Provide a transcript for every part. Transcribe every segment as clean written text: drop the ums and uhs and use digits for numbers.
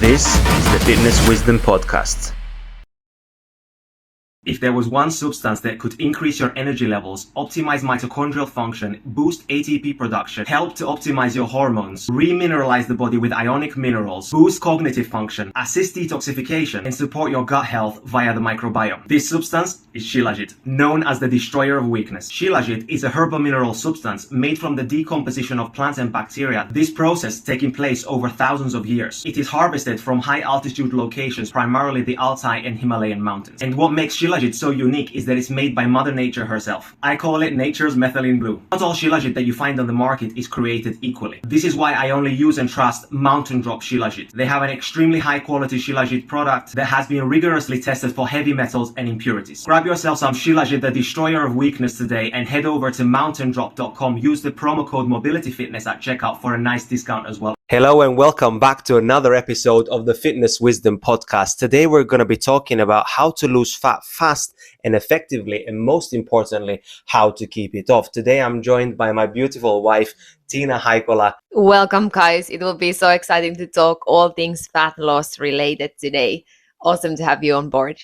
This is the Fitness Wisdom Podcast. If there was one substance that could increase your energy levels, optimize mitochondrial function, boost ATP production, help to optimize your hormones, remineralize the body with ionic minerals, boost cognitive function, assist detoxification, and support your gut health via the microbiome, this substance is Shilajit, known as the destroyer of weakness. Shilajit is a herbal mineral substance made from the decomposition of plants and bacteria, this process taking place over thousands of years. It is harvested from high altitude locations, primarily the Altai and Himalayan mountains. And what makes Shilajit so unique is that it's made by Mother Nature herself. I call it nature's methylene blue. Not all Shilajit that you find on the market is created equally. This is why I only use and trust Mountain Drop Shilajit. They have an extremely high quality Shilajit product that has been rigorously tested for heavy metals and impurities. Grab yourself some Shilajit, the destroyer of weakness today, and head over to mountaindrop.com. Use the promo code MobilityFitness at checkout for a nice discount as well. Hello and welcome back to another episode of the Fitness Wisdom Podcast. Today we're going to be talking about how to lose fat fast and effectively, and most importantly, how to keep it off. Today I'm joined by my beautiful wife, Tiina Haikola. Welcome, guys. It will be so exciting to talk all things fat loss related today. Awesome to have you on board.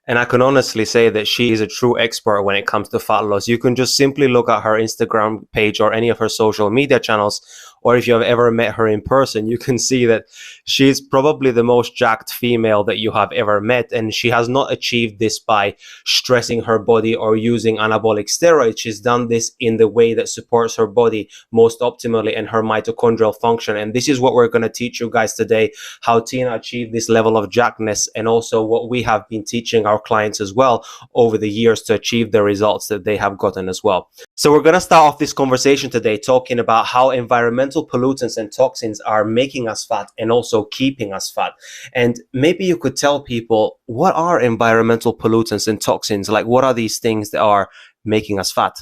And I can honestly say that she is a true expert when it comes to fat loss. You can just simply look at her Instagram page or any of her social media channels, or if you have ever met her in person, you can see that she's probably the most jacked female that you have ever met. And she has not achieved this by stressing her body or using anabolic steroids. She's done this in the way that supports her body most optimally and her mitochondrial function. And this is what we're going to teach you guys today, how Tiina achieved this level of jackedness, and also what we have been teaching our clients as well over the years to achieve the results that they have gotten as well. So we're going to start off this conversation today talking about how environmental pollutants and toxins are making us fat and also keeping us fat. And maybe you could tell people, what are environmental pollutants and toxins? Like, what are these things that are making us fat?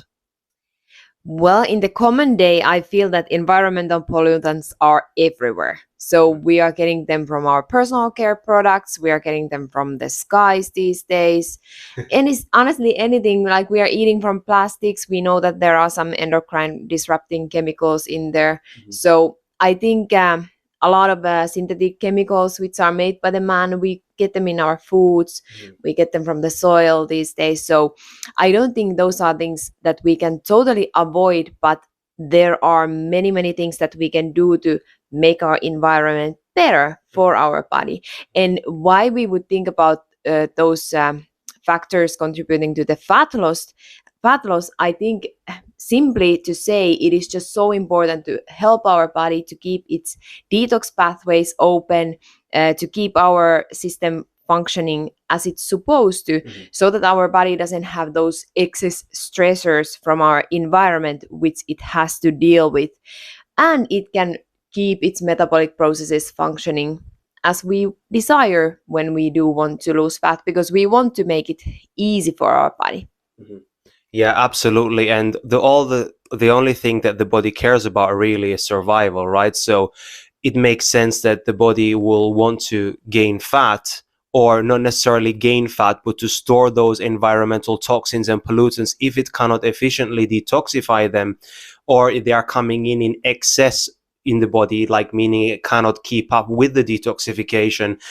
Well, in the common day, I feel that environmental pollutants are everywhere. So we are getting them from our personal care products. We are getting them from the skies these days. And it's honestly anything, like we are eating from plastics. We know that there are some endocrine disrupting chemicals in there. Mm-hmm. So I think a lot of synthetic chemicals which are made by the man, we get them in our foods. Mm-hmm. We get them from the soil these days. So I don't think those are things that we can totally avoid, but there are many, many things that we can do to make our environment better for our body. And why we would think about those factors contributing to the fat loss, I think simply to say it is just so important to help our body to keep its detox pathways open, to keep our system functioning as it's supposed to, mm-hmm. so that our body doesn't have those excess stressors from our environment which it has to deal with, and it can keep its metabolic processes functioning as we desire when we do want to lose fat, because we want to make it easy for our body. Mm-hmm. Yeah, absolutely. And the only thing that the body cares about really is survival, right? So it makes sense that the body will want to gain fat, or not necessarily gain fat, but to store those environmental toxins and pollutants if it cannot efficiently detoxify them, or if they are coming in excess in the body, like meaning it cannot keep up with the detoxification.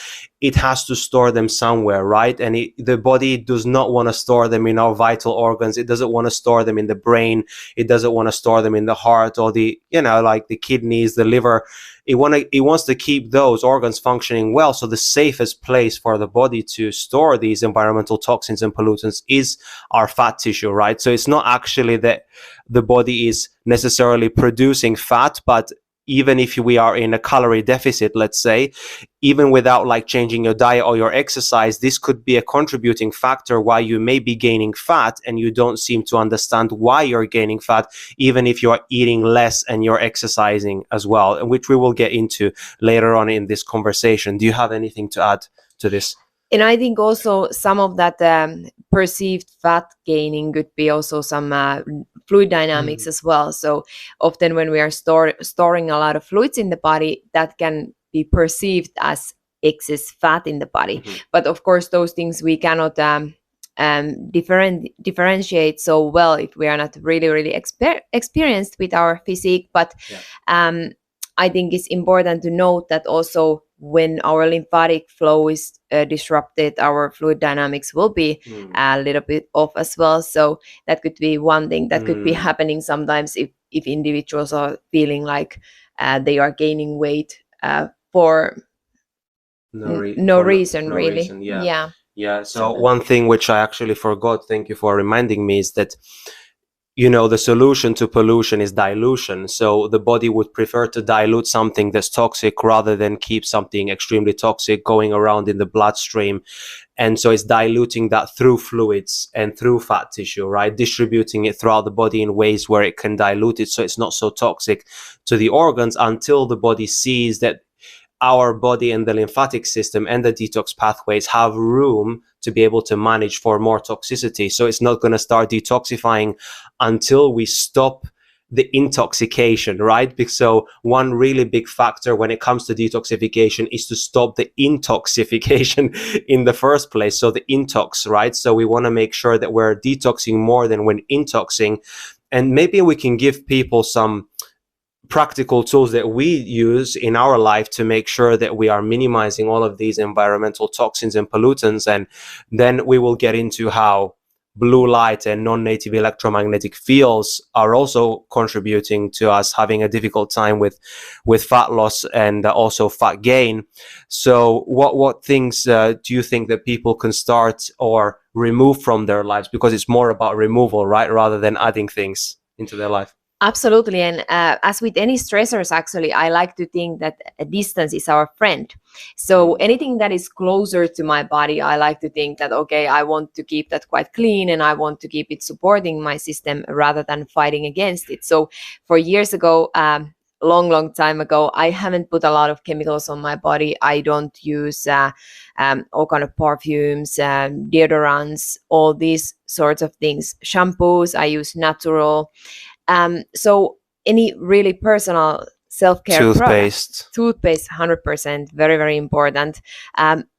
It has to store them somewhere, right? And the body does not want to store them in our vital organs. It doesn't want to store them in the brain. It doesn't want to store them in the heart or like the kidneys, the liver. It wants to keep those organs functioning well. So the safest place for the body to store these environmental toxins and pollutants is our fat tissue, right? So it's not actually that the body is necessarily producing fat, but even if we are in a calorie deficit, let's say, even without like changing your diet or your exercise, this could be a contributing factor why you may be gaining fat and you don't seem to understand why you're gaining fat, even if you're eating less and you're exercising as well, which we will get into later on in this conversation. Do you have anything to add to this? And I think also some of that perceived fat gaining could be also some fluid dynamics as well. So often when we are storing a lot of fluids in the body, that can be perceived as excess fat in the body. Mm-hmm. But of course, those things we cannot differentiate so well if we are not really experienced with our physique. But I think it's important to note that also when our lymphatic flow is disrupted, our fluid dynamics will be a little bit off as well. So that could be one thing that could be happening sometimes if individuals are feeling like they are gaining weight for no reason, really. Yeah. So one thing which I actually forgot, thank you for reminding me, is that the solution to pollution is dilution. So the body would prefer to dilute something that's toxic rather than keep something extremely toxic going around in the bloodstream. And so it's diluting that through fluids and through fat tissue, right? Distributing it throughout the body in ways where it can dilute it so it's not so toxic to the organs, until the body sees that our body and the lymphatic system and the detox pathways have room to be able to manage for more toxicity. So it's not going to start detoxifying until we stop the intoxication, right? So one really big factor when it comes to detoxification is to stop the intoxication in the first place. So the intox, right? So we want to make sure that we're detoxing more than when intoxing. And maybe we can give people some practical tools that we use in our life to make sure that we are minimizing all of these environmental toxins and pollutants. And then we will get into how blue light and non-native electromagnetic fields are also contributing to us having a difficult time with fat loss and also fat gain. So what things do you think that people can start or remove from their lives? Because it's more about removal, right, rather than adding things into their life. Absolutely. And as with any stressors, actually, I like to think that a distance is our friend. So anything that is closer to my body, I like to think that, okay, I want to keep that quite clean and I want to keep it supporting my system rather than fighting against it. So for years ago, long time ago, I haven't put a lot of chemicals on my body. I don't use all kind of perfumes, deodorants, all these sorts of things. Shampoos, I use natural. So any really personal self-care toothpaste, 100%, very, very important.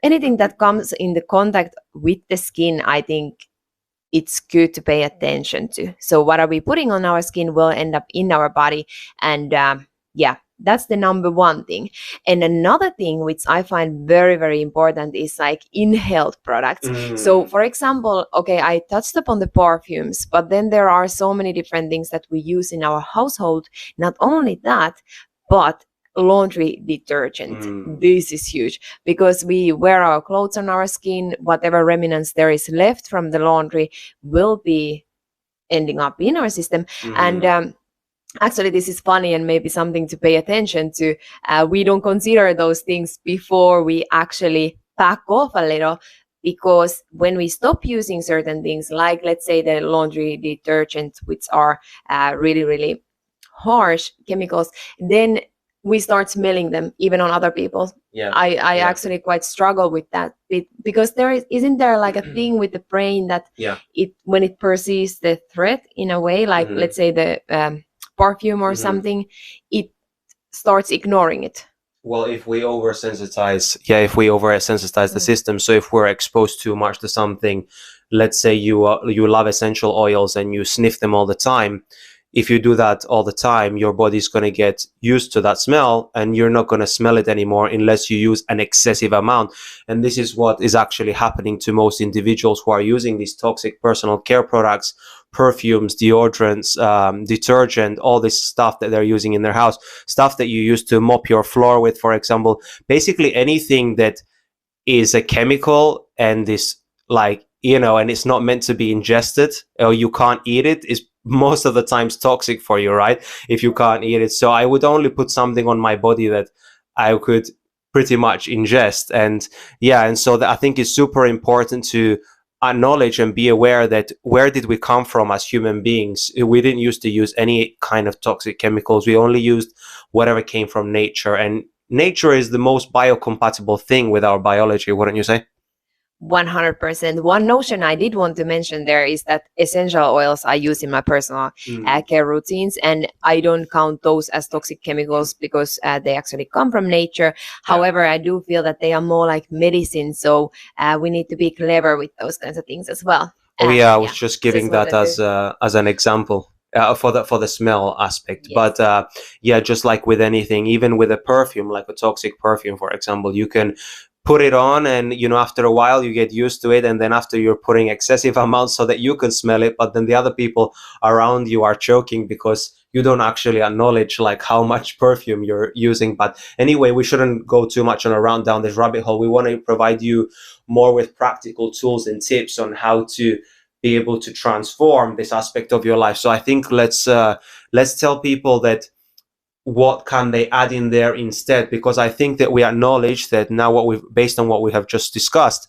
Anything that comes in the contact with the skin, I think it's good to pay attention to. So what are we putting on our skin will end up in our body. And that's the number one thing. And another thing which I find very, very important is like inhaled products. So for example, okay, I touched upon the perfumes, but then there are so many different things that we use in our household. Not only that, but laundry detergent. This is huge because we wear our clothes on our skin. Whatever remnants there is left from the laundry will be ending up in our system. And actually, this is funny and maybe something to pay attention to. We don't consider those things before we actually back off a little, because when we stop using certain things, like let's say the laundry detergent, which are really, really harsh chemicals, then we start smelling them even on other people. I actually quite struggle with that bit, because isn't there like a thing with the brain that when it perceives the threat in a way, like let's say the perfume or something, it starts ignoring it. Well, if we oversensitize the system, so if we're exposed too much to something, let's say you love essential oils and you sniff them all the time. If you do that all the time, your body's going to get used to that smell and you're not going to smell it anymore unless you use an excessive amount. And this is what is actually happening to most individuals who are using these toxic personal care products, perfumes, deodorants, detergent, all this stuff that they're using in their house, stuff that you use to mop your floor with, for example. Basically anything that is a chemical and is like, and it's not meant to be ingested or you can't eat it, is most of the times toxic for you, right? If you can't eat it. So I would only put something on my body that I could pretty much ingest. And so I think it's super important to acknowledge and be aware that where did we come from as human beings? We didn't used to use any kind of toxic chemicals. We only used whatever came from nature. And nature is the most biocompatible thing with our biology, wouldn't you say? 100%. One notion I did want to mention there is that essential oils I use in my personal care routines, and I don't count those as toxic chemicals because they actually come from nature. However, I do feel that they are more like medicine, so we need to be clever with those kinds of things as well. I was just giving that as an example. for the smell aspect. Yes. But yeah, just like with anything, even with a perfume, like a toxic perfume, for example, you can put it on, and after a while you get used to it, and then after you're putting excessive amounts so that you can smell it, but then the other people around you are choking because you don't actually acknowledge like how much perfume you're using. But anyway, we shouldn't go too much on a round down this rabbit hole. We want to provide you more with practical tools and tips on how to be able to transform this aspect of your life. So I think let's tell people that what can they add in there instead, because I think that we acknowledge that now based on what we have just discussed,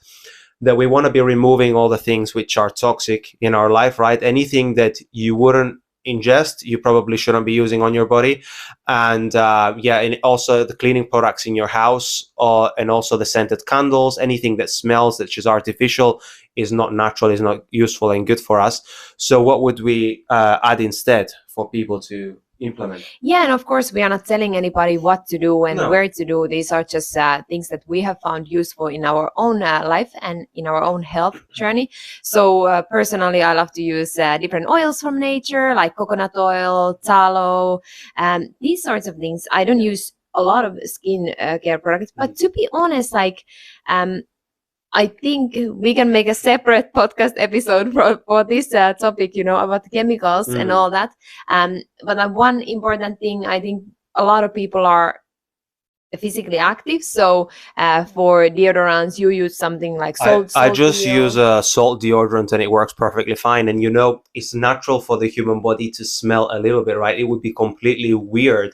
that we want to be removing all the things which are toxic in our life, right? Anything that you wouldn't ingest, you probably shouldn't be using on your body. And and also the cleaning products in your house, and also the scented candles, anything that smells, that is artificial, is not natural, is not useful and good for us. So what would we add instead for people to implement? Yeah, and of course, we are not telling anybody what to do and No. where to do. These are just things that we have found useful in our own life and in our own health journey. So personally, I love to use different oils from nature, like coconut oil, tallow, these sorts of things. I don't use a lot of skin care products, but to be honest, like I think we can make a separate podcast episode for this topic, about the chemicals and all that. But one important thing, I think a lot of people are physically active. So for deodorants, you use something like salt. I just use a salt deodorant and it works perfectly fine. And it's natural for the human body to smell a little bit, right? It would be completely weird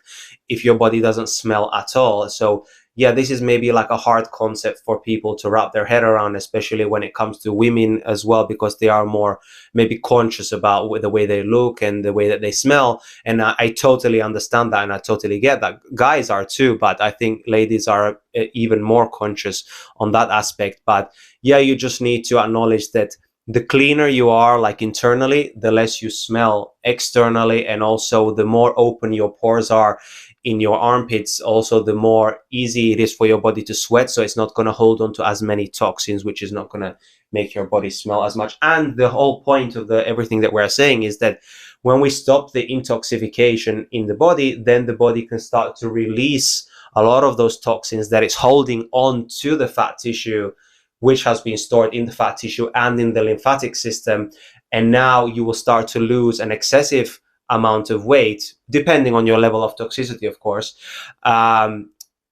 if your body doesn't smell at all. So yeah, this is maybe like a hard concept for people to wrap their head around, especially when it comes to women as well, because they are more maybe conscious about the way they look and the way that they smell. And I totally understand that, and I totally get that. Guys are too, but I think ladies are even more conscious on that aspect. But yeah, you just need to acknowledge that the cleaner you are, like internally, the less you smell externally, and also the more open your pores are in your armpits, also the more easy it is for your body to sweat, so it's not going to hold on to as many toxins, which is not going to make your body smell as much. And the whole point of everything that we're saying is that when we stop the intoxication in the body, then the body can start to release a lot of those toxins that is holding on to the fat tissue, which has been stored in the fat tissue and in the lymphatic system. And now you will start to lose an excessive amount of weight, depending on your level of toxicity, of course,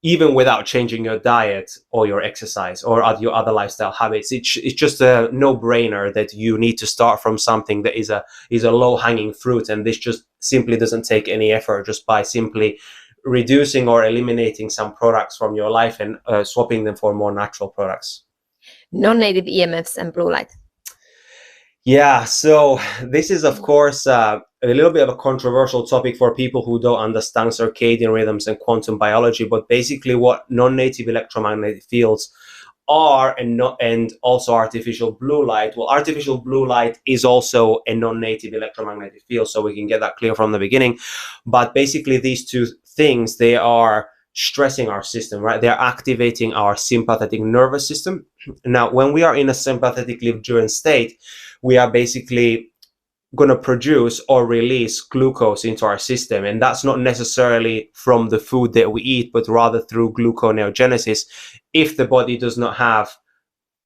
even without changing your diet or your exercise or your other lifestyle habits. It's just a no-brainer that you need to start from something that is a low-hanging fruit, and this just simply doesn't take any effort, just by simply reducing or eliminating some products from your life and swapping them for more natural products. Non-native EMFs and blue light. Yeah, so this is, of course, a little bit of a controversial topic for people who don't understand circadian rhythms and quantum biology, but basically what non-native electromagnetic fields are, and also artificial blue light. Well, artificial blue light is also a non-native electromagnetic field, so we can get that clear from the beginning. But basically these two things, they are stressing our system, right? They're activating our sympathetic nervous system. Now, when we are in a sympathetically driven state, we are basically going to produce or release glucose into our system. And that's not necessarily from the food that we eat, but rather through gluconeogenesis, if the body does not have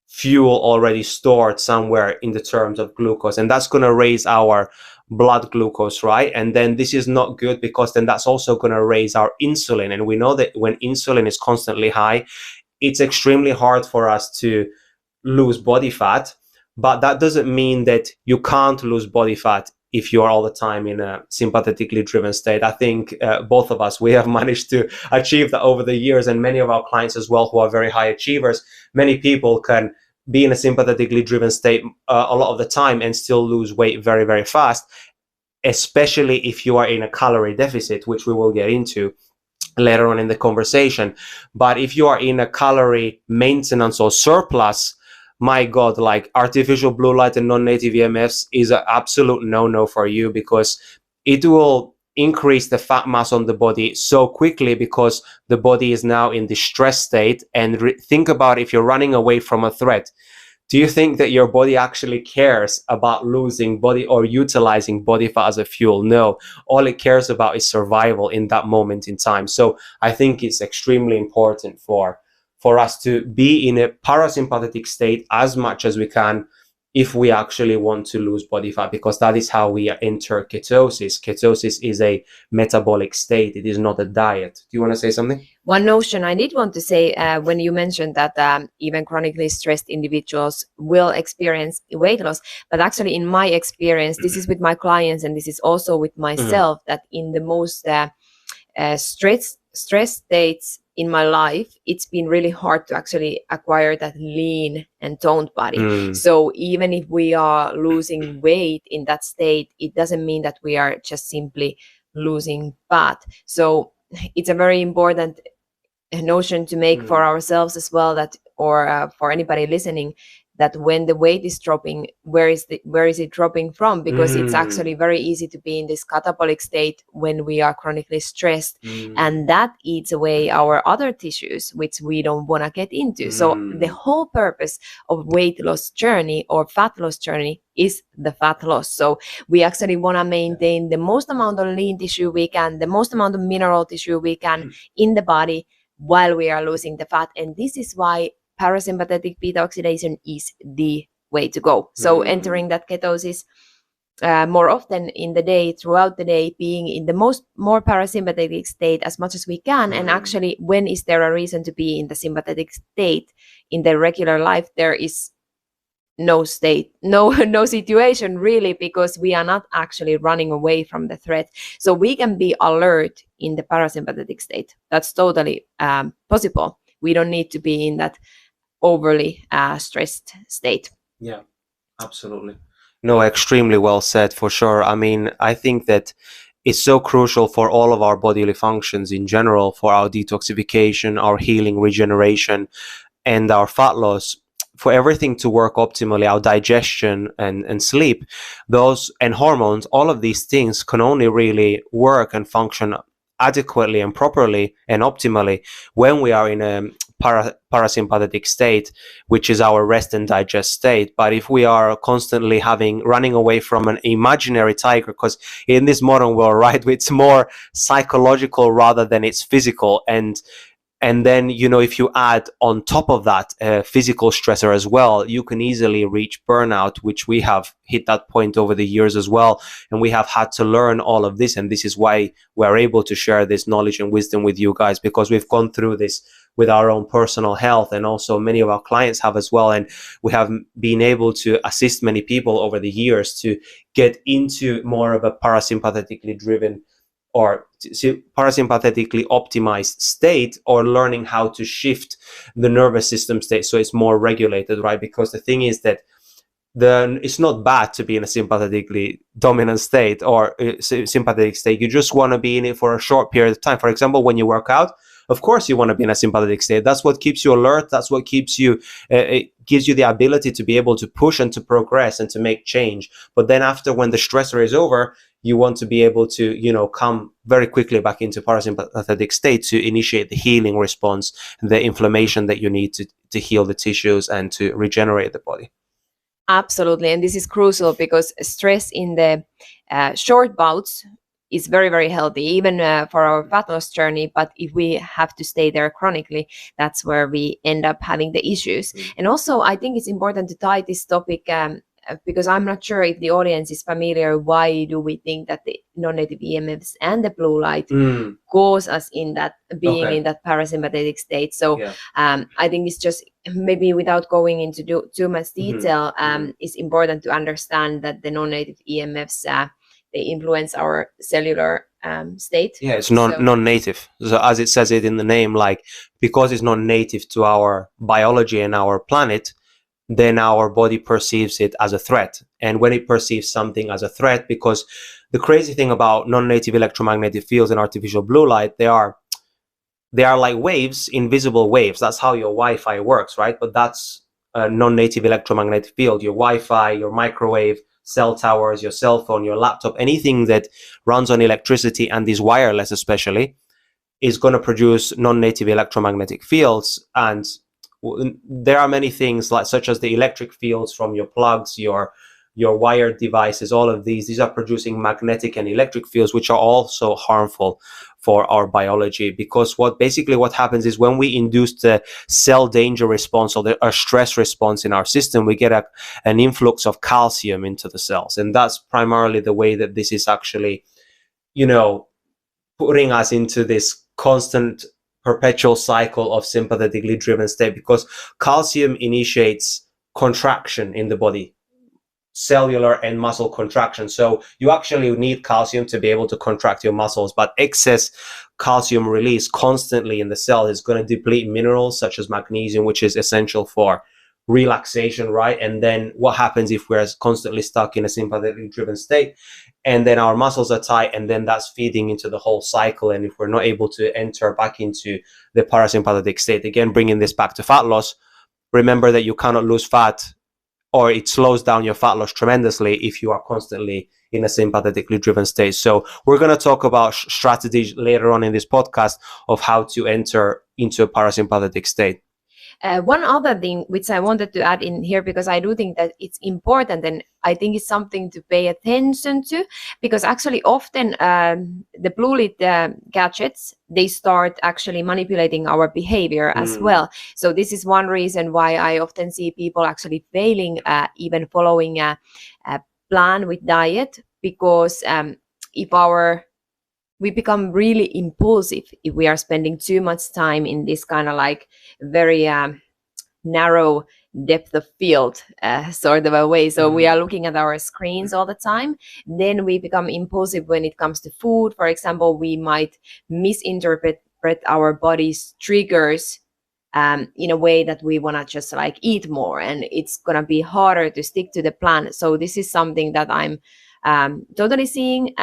fuel already stored somewhere in the terms of glucose. And that's going to raise our blood glucose, right? And then this is not good, because then that's also going to raise our insulin. And we know that when insulin is constantly high, it's extremely hard for us to lose body fat. But that doesn't mean that you can't lose body fat if you're all the time in a sympathetically driven state. I think both of us, we have managed to achieve that over the years, and many of our clients as well who are very high achievers. Many people can be in a sympathetically driven state a lot of the time and still lose weight very, very fast, especially if you are in a calorie deficit, which we will get into later on in the conversation. But if you are in a calorie maintenance or surplus, my God, like artificial blue light and non-native EMFs is an absolute no-no for you, because it will increase the fat mass on the body so quickly, because the body is now in the stress state. And think about if you're running away from a threat, Do you think that your body actually cares about losing body or utilizing body fat as a fuel? No, all it cares about is survival in that moment in time. So I think it's extremely important for us to be in a parasympathetic state as much as we can if we actually want to lose body fat, because that is how we enter ketosis. Ketosis is a metabolic state. It is not a diet. Do you want to say something? One notion I did want to say when you mentioned that even chronically stressed individuals will experience weight loss, but actually in my experience, this is with my clients and this is also with myself, that in the most stress states in my life, it's been really hard to actually acquire that lean and toned body. So even if we are losing weight in that state, it doesn't mean that we are just simply losing fat. So it's a very important notion to make for ourselves as well, that or for anybody listening, that when the weight is dropping, where is it dropping from? Because it's actually very easy to be in this catabolic state when we are chronically stressed, and that eats away our other tissues, which we don't want to get into. So the whole purpose of weight loss journey or fat loss journey is the fat loss. So we actually want to maintain the most amount of lean tissue we can, the most amount of mineral tissue we can in the body while we are losing the fat. And this is why parasympathetic beta oxidation is the way to go. So entering that ketosis more often in the day, throughout the day, being in the more parasympathetic state as much as we can. And actually, when is there a reason to be in the sympathetic state in the regular life? There is no situation really, because we are not actually running away from the threat. So we can be alert in the parasympathetic state. That's totally possible. We don't need to be in that overly stressed state. Yeah, absolutely. No, extremely well said, for sure. I mean, I think that it's so crucial for all of our bodily functions in general, for our detoxification, our healing, regeneration, and our fat loss, for everything to work optimally, our digestion and sleep, those and hormones, all of these things can only really work and function adequately and properly and optimally when we are in a parasympathetic state, which is our rest and digest state. But if we are constantly running away from an imaginary tiger, because in this modern world, right, it's more psychological rather than it's physical, and then, you know, if you add on top of that physical stressor as well, you can easily reach burnout, which we have hit that point over the years as well. And we have had to learn all of this. And this is why we're able to share this knowledge and wisdom with you guys, because we've gone through this with our own personal health. And also many of our clients have as well. And we have been able to assist many people over the years to get into more of a parasympathetically driven or parasympathetically optimized state, or learning how to shift the nervous system state so it's more regulated, right? Because the thing is that it's not bad to be in a sympathetically dominant state or sympathetic state. You just want to be in it for a short period of time. For example, when you work out, of course you want to be in a sympathetic state. That's what keeps you alert. That's what keeps you, it gives you the ability to be able to push and to progress and to make change. But then after, when the stressor is over, you want to be able to, you know, come very quickly back into parasympathetic state to initiate the healing response, the inflammation that you need to heal the tissues and to regenerate the body. Absolutely. And this is crucial, because stress in the short bouts is very, very healthy, even for our fat loss journey. But if we have to stay there chronically, that's where we end up having the issues. And also, I think it's important to tie this topic, because I'm not sure if the audience is familiar, why do we think that the non-native EMFs and the blue light cause us in that being in that parasympathetic state. So I think it's just, maybe without going into too much detail, it's important to understand that the non-native EMFs, they influence our cellular state. Yeah, it's non-native. So as it says it in the name, like, because it's not native to our biology and our planet, then our body perceives it as a threat. And when it perceives something as a threat, because the crazy thing about non-native electromagnetic fields and artificial blue light, they are like waves, invisible waves. That's how your Wi-Fi works, right? But that's a non-native electromagnetic field. Your Wi-Fi, your microwave, cell towers, your cell phone, your laptop, anything that runs on electricity and is wireless especially, is going to produce non-native electromagnetic fields. And there are many things like such as the electric fields from your plugs, your wired devices. All of these are producing magnetic and electric fields, which are also harmful for our biology, because what happens is when we induce the cell danger response or a stress response in our system, we get an influx of calcium into the cells, and that's primarily the way that this is actually, putting us into this constant perpetual cycle of sympathetically driven state, because calcium initiates contraction in the body, cellular and muscle contraction. So you actually need calcium to be able to contract your muscles, but excess calcium release constantly in the cell is going to deplete minerals such as magnesium, which is essential for relaxation, right? And then what happens if we're constantly stuck in a sympathetically driven state, and then our muscles are tight, and then that's feeding into the whole cycle. And if we're not able to enter back into the parasympathetic state, again, bringing this back to fat loss, remember that you cannot lose fat, or it slows down your fat loss tremendously if you are constantly in a sympathetically driven state. So we're going to talk about strategies later on in this podcast of how to enter into a parasympathetic state. One other thing which I wanted to add in here, because I do think that it's important, and I think it's something to pay attention to, because actually often the blue lit gadgets, they start actually manipulating our behavior as well. So this is one reason why I often see people actually failing even following a plan with diet, because we become really impulsive if we are spending too much time in this kind of like very narrow depth of field sort of a way. So we are looking at our screens all the time. Then we become impulsive when it comes to food. For example, we might misinterpret our body's triggers in a way that we want to just like eat more, and it's going to be harder to stick to the plan. So this is something that I'm totally seeing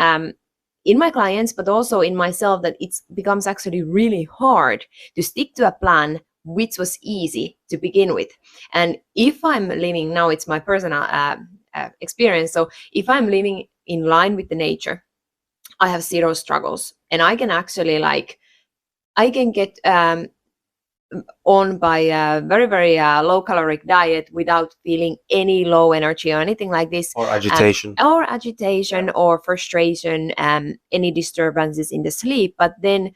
in my clients, but also in myself, that it becomes actually really hard to stick to a plan which was easy to begin with. And if I'm living, now it's my personal experience, so if I'm living in line with the nature, I have zero struggles, and I can actually I can get on by a very, very low caloric diet without feeling any low energy or anything like this. Or agitation. Or frustration, any disturbances in the sleep. But then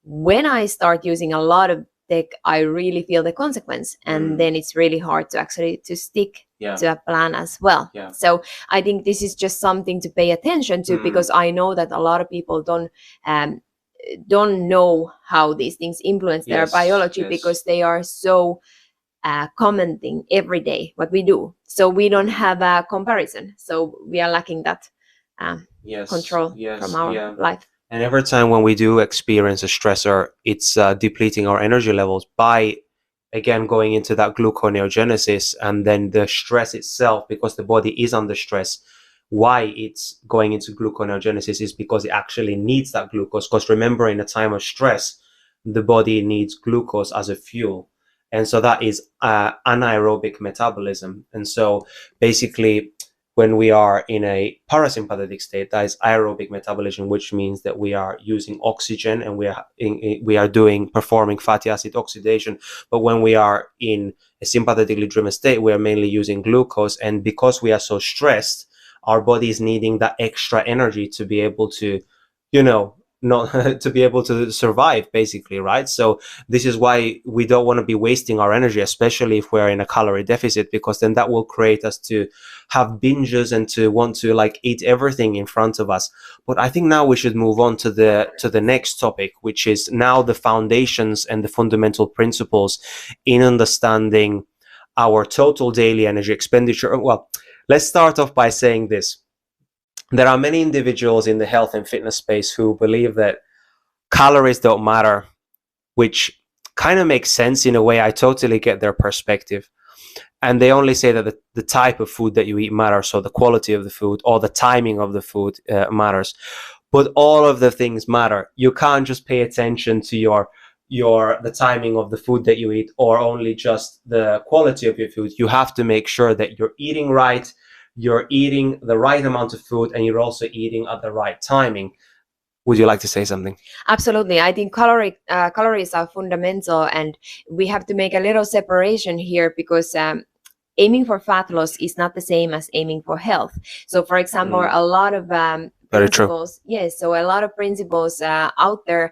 when I start using a lot of tech, I really feel the consequence. And then it's really hard to actually to stick to a plan as well. So I think this is just something to pay attention to, because I know that a lot of people don't know how these things influence their biology, because they are so commenting every day what we do. So we don't have a comparison. So we are lacking that control from our life. And every time when we do experience a stressor, it's depleting our energy levels by, again, going into that gluconeogenesis, and then the stress itself, because the body is under stress. Why it's going into gluconeogenesis is because it actually needs that glucose. Because remember, in a time of stress, the body needs glucose as a fuel. And so that is anaerobic metabolism. And so basically, when we are in a parasympathetic state, that is aerobic metabolism, which means that we are using oxygen and we are performing fatty acid oxidation. But when we are in a sympathetically driven state, we are mainly using glucose. And because we are so stressed, our body is needing that extra energy to be able to, not to be able to survive, basically, right? So this is why we don't want to be wasting our energy, especially if we're in a calorie deficit, because then that will create us to have binges and to want to eat everything in front of us. But I think now we should move on to the next topic, which is now the foundations and the fundamental principles in understanding our total daily energy expenditure. Well, let's start off by saying this. There are many individuals in the health and fitness space who believe that calories don't matter, which kind of makes sense in a way. I totally get their perspective. And they only say that the type of food that you eat matters, so the quality of the food or the timing of the food matters. But all of the things matter. You can't just pay attention to the timing of the food that you eat, or only just the quality of your food. You have to make sure that you're eating right, you're eating the right amount of food, and you're also eating at the right timing. Would you like to say something? Absolutely. I think calories are fundamental, and we have to make a little separation here because aiming for fat loss is not the same as aiming for health. So, for example, a lot of Very true. principles, yes, so a lot of principles out there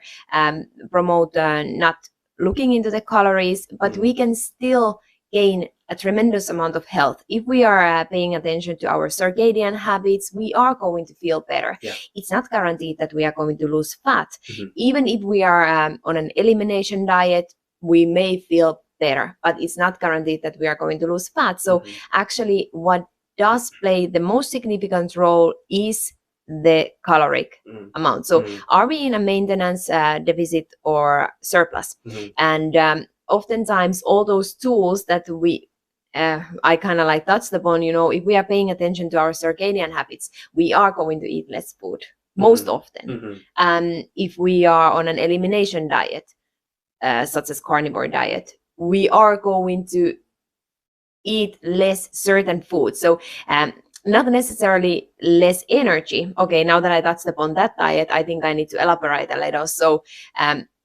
promote not looking into the calories, but we can still gain a tremendous amount of health. If we are paying attention to our circadian habits, we are going to feel better. Yeah. It's not guaranteed that we are going to lose fat. Even if we are on an elimination diet, we may feel better, but it's not guaranteed that we are going to lose fat. So actually, what does play the most significant role is the caloric amount. So are we in a maintenance deficit or surplus? And oftentimes all those tools that we I kind of like touched upon, you know, if we are paying attention to our circadian habits, we are going to eat less food most often. If we are on an elimination diet, such as carnivore diet, we are going to eat less certain foods. So not necessarily less energy. Okay, now that I touched upon that diet, I think I need to elaborate a little. So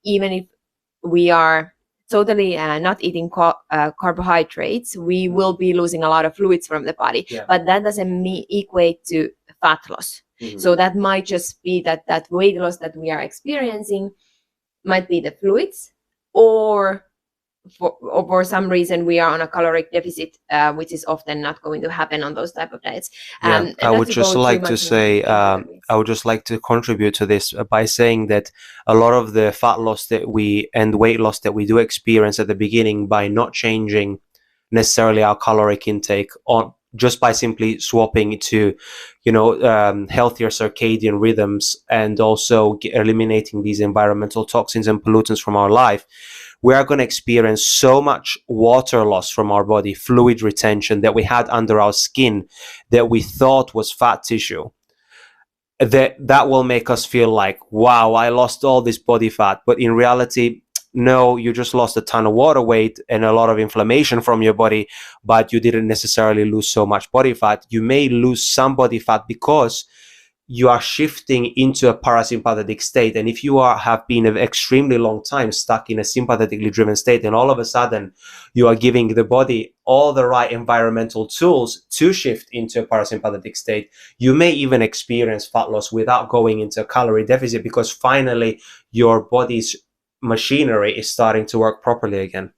even if we are totally not eating carbohydrates, we will be losing a lot of fluids from the body. But that doesn't equate to fat loss. So that might just be that weight loss that we are experiencing might be the fluids, or for some reason we are on a caloric deficit, which is often not going to happen on those type of diets. I would just like to say, I would just like to contribute to this by saying that a lot of the fat loss that and weight loss that we do experience at the beginning by not changing necessarily our caloric intake on just by simply swapping to, healthier circadian rhythms and also eliminating these environmental toxins and pollutants from our life, we are going to experience so much water loss from our body, fluid retention that we had under our skin that we thought was fat tissue. That will make us feel like, wow, I lost all this body fat. But in reality, no, you just lost a ton of water weight and a lot of inflammation from your body, but you didn't necessarily lose so much body fat. You may lose some body fat because you are shifting into a parasympathetic state. And if you have been an extremely long time stuck in a sympathetically driven state, and all of a sudden you are giving the body all the right environmental tools to shift into a parasympathetic state, you may even experience fat loss without going into a calorie deficit, because finally your body's machinery is starting to work properly again.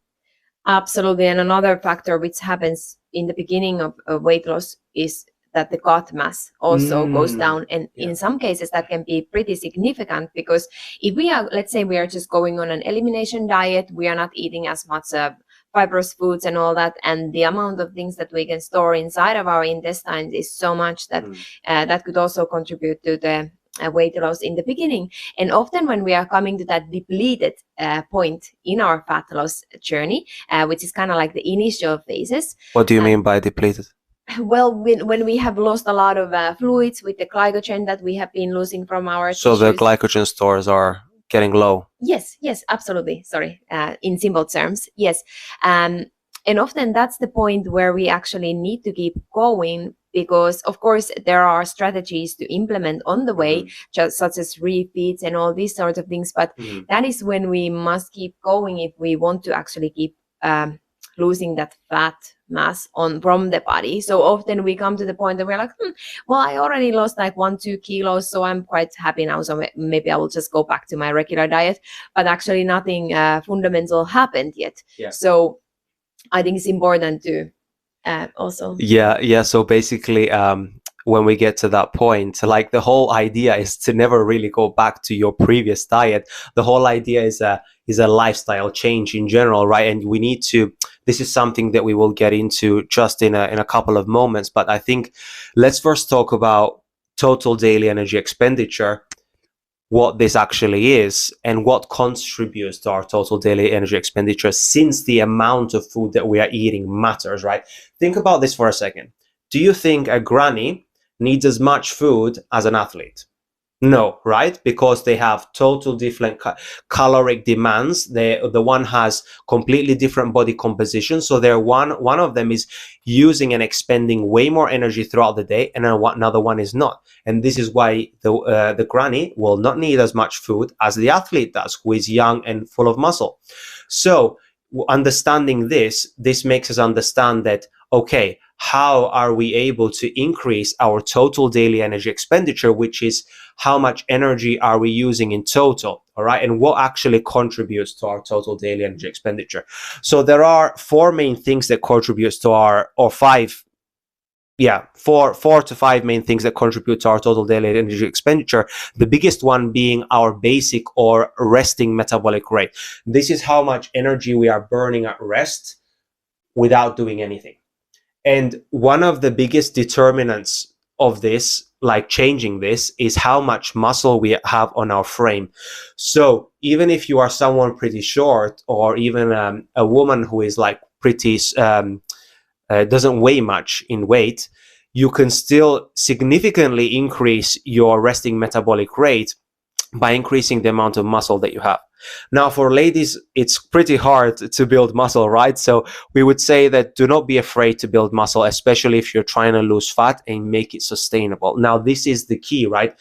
Absolutely. And another factor which happens in the beginning of weight loss is that the gut mass also goes down. And in some cases that can be pretty significant, because if we are, let's say we are just going on an elimination diet, we are not eating as much fibrous foods and all that, and the amount of things that we can store inside of our intestines is so much that that could also contribute to the weight loss in the beginning. And often when we are coming to that depleted point in our fat loss journey, which is kind of like the initial phases. What do you mean by depleted? Well, when we have lost a lot of fluids with the glycogen that we have been losing from our tissues. The glycogen stores are getting low. Yes, absolutely. Sorry, in simple terms, yes. And often that's the point where we actually need to keep going, because of course there are strategies to implement on the way, just such as refeeds and all these sorts of things. But that is when we must keep going if we want to actually keep losing that fat mass from the body. So often we come to the point that we're like, well, I already lost like 1-2 kilos, so I'm quite happy now, so maybe I will just go back to my regular diet. But actually nothing fundamental happened yet. So I think it's important to also so basically when we get to that point, like the whole idea is to never really go back to your previous diet. The whole idea is a lifestyle change in general, right? And we need to, this is something that we will get into just in a couple of moments, but I think let's first talk about total daily energy expenditure, what this actually is and what contributes to our total daily energy expenditure, since the amount of food that we are eating matters, right? Think about this for a second. Do you think a granny needs as much food as an athlete? No, right? Because they have total different caloric demands. The one has completely different body composition. So they're one of them is using and expending way more energy throughout the day, and another one is not. And this is why the granny will not need as much food as the athlete does, who is young and full of muscle. So understanding this makes us understand that, okay, how are we able to increase our total daily energy expenditure, which is how much energy are we using in total, all right, and what actually contributes to our total daily energy expenditure. So there are four main things that contributes to our, or five, four to five main things that contribute to our total daily energy expenditure. The biggest one being our basic or resting metabolic rate. This is how much energy we are burning at rest without doing anything. And one of the biggest determinants of this, like changing this, is how much muscle we have on our frame. So even if you are someone pretty short, or even a woman who is like pretty doesn't weigh much in weight, you can still significantly increase your resting metabolic rate by increasing the amount of muscle that you have. Now, for ladies, it's pretty hard to build muscle, right? So we would say that do not be afraid to build muscle, especially if you're trying to lose fat and make it sustainable. Now, this is the key, right?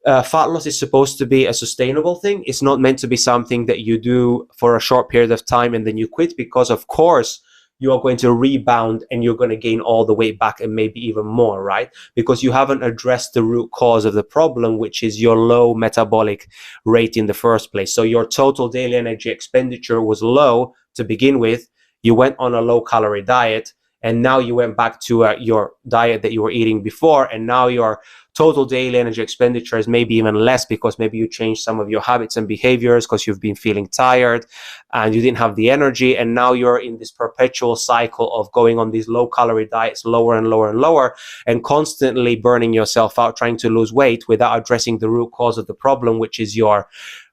Fat loss is supposed to be a sustainable thing. It's not meant to be something that you do for a short period of time and then you quit, because of course you are going to rebound and you're going to gain all the weight back and maybe even more, right? Because you haven't addressed the root cause of the problem, which is your low metabolic rate in the first place. So your total daily energy expenditure was low to begin with. You went on a low calorie diet, and now you went back to your diet that you were eating before, and now your total daily energy expenditure is maybe even less, because maybe you changed some of your habits and behaviors because you've been feeling tired and you didn't have the energy, and now you're in this perpetual cycle of going on these low calorie diets, lower and lower and lower, and constantly burning yourself out trying to lose weight without addressing the root cause of the problem, which is your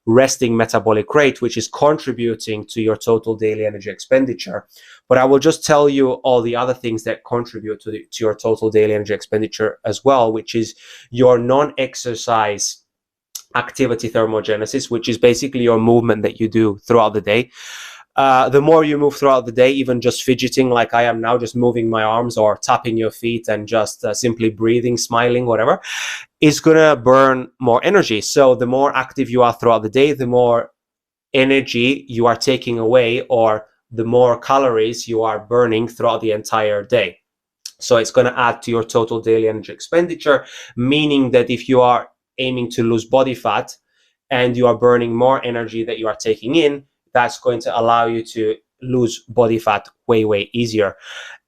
resting metabolic rate, which is contributing to your total daily energy expenditure. But I will just tell you all the other things that contribute to your total daily energy expenditure as well, which is your non-exercise activity thermogenesis, which is basically your movement that you do throughout the day. The more you move throughout the day, even just fidgeting like I am now, just moving my arms or tapping your feet and just simply breathing, smiling, whatever, is going to burn more energy. So the more active you are throughout the day, the more energy you are taking away, or the more calories you are burning throughout the entire day. So it's going to add to your total daily energy expenditure, meaning that if you are aiming to lose body fat and you are burning more energy that you are taking in, that's going to allow you to lose body fat way easier.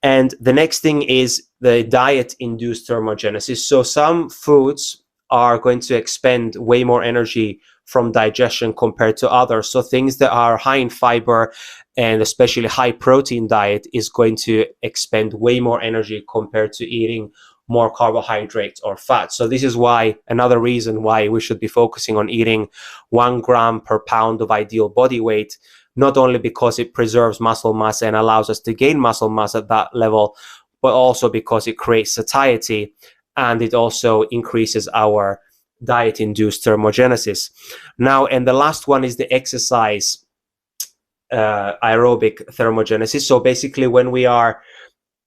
And the next thing is the diet-induced thermogenesis. So some foods are going to expend way more energy from digestion compared to others. So things that are high in fiber and especially high protein diet is going to expend way more energy compared to eating more carbohydrates or fat. So this is why, another reason why we should be focusing on eating 1 gram per pound of ideal body weight, not only because it preserves muscle mass and allows us to gain muscle mass at that level, but also because it creates satiety and it also increases our diet-induced thermogenesis. Now, and the last one is the exercise aerobic thermogenesis. So basically, when we are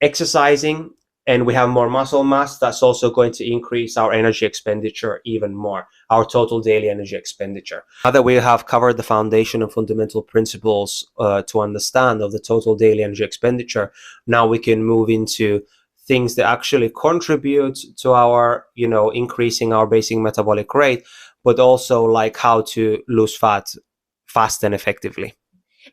exercising and we have more muscle mass, that's also going to increase our energy expenditure even more, our total daily energy expenditure. Now that we have covered the foundation and fundamental principles to understand of the total daily energy expenditure, now we can move into things that actually contribute to our, increasing our basic metabolic rate, but also like how to lose fat fast and effectively.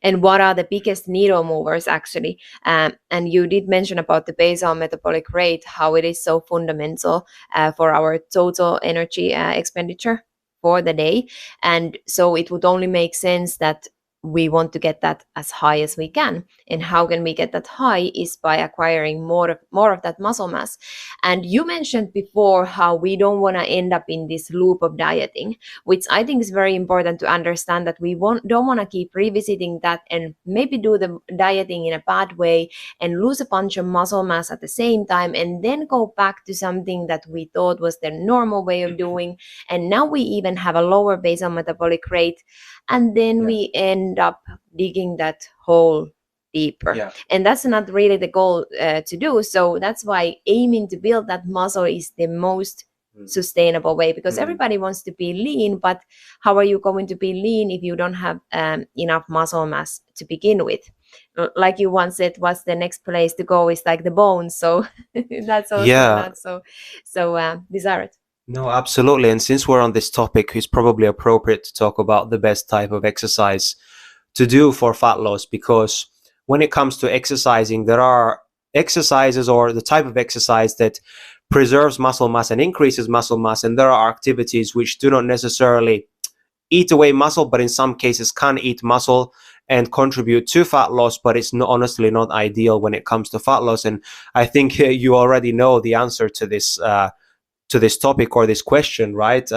And what are the biggest needle movers actually? And you did mention about the basal metabolic rate, how it is so fundamental for our total energy expenditure for the day. And so it would only make sense that we want to get that as high as we can. And how can we get that high is by acquiring more of that muscle mass. And you mentioned before how we don't want to end up in this loop of dieting, which I think is very important to understand, that we don't want to keep revisiting that and maybe do the dieting in a bad way and lose a bunch of muscle mass at the same time, and then go back to something that we thought was the normal way of doing. And now we even have a lower basal metabolic rate, and then we end up digging that hole deeper. And that's not really the goal to do. So that's why aiming to build that muscle is the most sustainable way, because everybody wants to be lean, but how are you going to be lean if you don't have enough muscle mass to begin with? Like you once said, what's the next place to go is like the bones. So that's also not so desired. No, absolutely. And since we're on this topic, it's probably appropriate to talk about the best type of exercise to do for fat loss, because when it comes to exercising, there are exercises, or the type of exercise that preserves muscle mass and increases muscle mass, and there are activities which do not necessarily eat away muscle, but in some cases can eat muscle and contribute to fat loss, but it's not, honestly not ideal when it comes to fat loss. And I think you already know the answer to this topic or this question, right?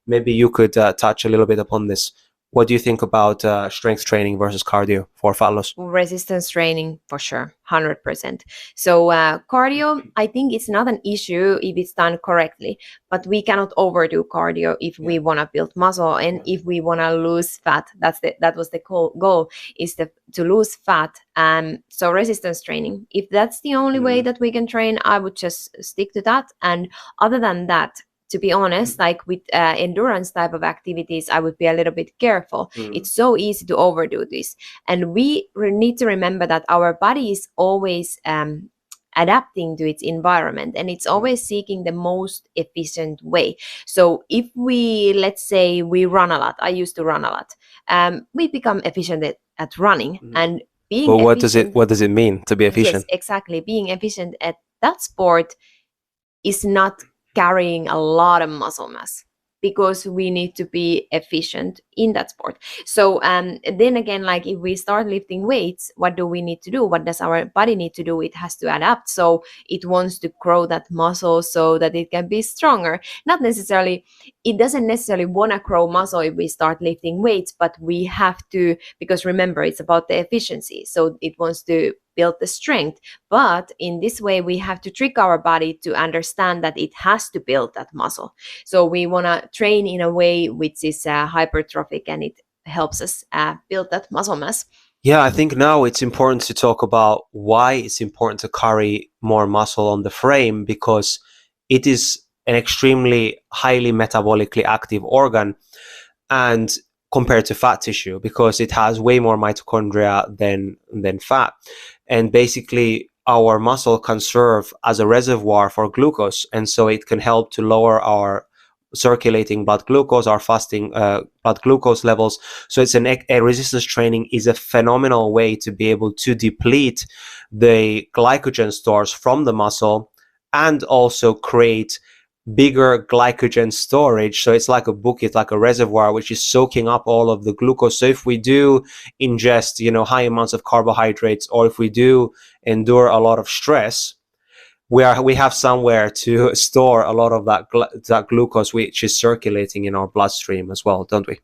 Maybe you could touch a little bit upon this. What do you think about strength training versus cardio for fat loss? Resistance training, for sure, 100%. So cardio, I think it's not an issue if it's done correctly, but we cannot overdo cardio if we want to build muscle and if we want to lose fat. That was the goal, is to lose fat. So resistance training, if that's the only way that we can train, I would just stick to that. And other than that, to be honest, like with endurance type of activities, I would be a little bit careful. It's so easy to overdo this. And we need to remember that our body is always adapting to its environment, and it's always seeking the most efficient way. So if let's say we run a lot, I used to run a lot, we become efficient at running. And being efficient, what does it mean to be efficient? Yes, exactly. Being efficient at that sport is not carrying a lot of muscle mass, because we need to be efficient in that sport. So then again, like if we start lifting weights, what do we need to do? What does our body need to do? It has to adapt. So it wants to grow that muscle so that it can be stronger. It doesn't necessarily want to grow muscle if we start lifting weights, but we have to, because remember, it's about the efficiency. So it wants to build the strength. But in this way, we have to trick our body to understand that it has to build that muscle. So we want to train in a way which is hypertrophic, and it helps us build that muscle mass. Yeah, I think now it's important to talk about why it's important to carry more muscle on the frame, because it is an extremely highly metabolically active organ, and compared to fat tissue, because it has way more mitochondria than fat. And basically our muscle can serve as a reservoir for glucose, and so it can help to lower our circulating blood glucose, our fasting blood glucose levels. So it's a resistance training is a phenomenal way to be able to deplete the glycogen stores from the muscle and also create bigger glycogen storage. So it's like a bucket, like a reservoir, which is soaking up all of the glucose. So if we do ingest, high amounts of carbohydrates, or if we do endure a lot of stress, we have somewhere to store a lot of that glucose, which is circulating in our bloodstream as well, don't we?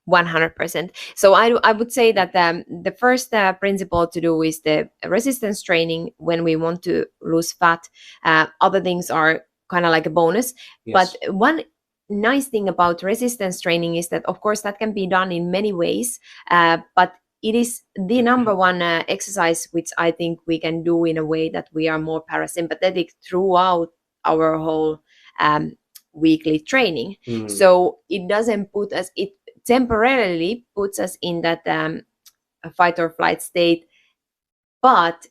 100%. So I would say that the first principle to do is the resistance training when we want to lose fat. Other things are kind of like a bonus. Yes. But one nice thing about resistance training is that, of course, that can be done in many ways, but it is the number one exercise which I think we can do in a way that we are more parasympathetic throughout our whole weekly training. So it doesn't it temporarily puts us in that fight or flight state, but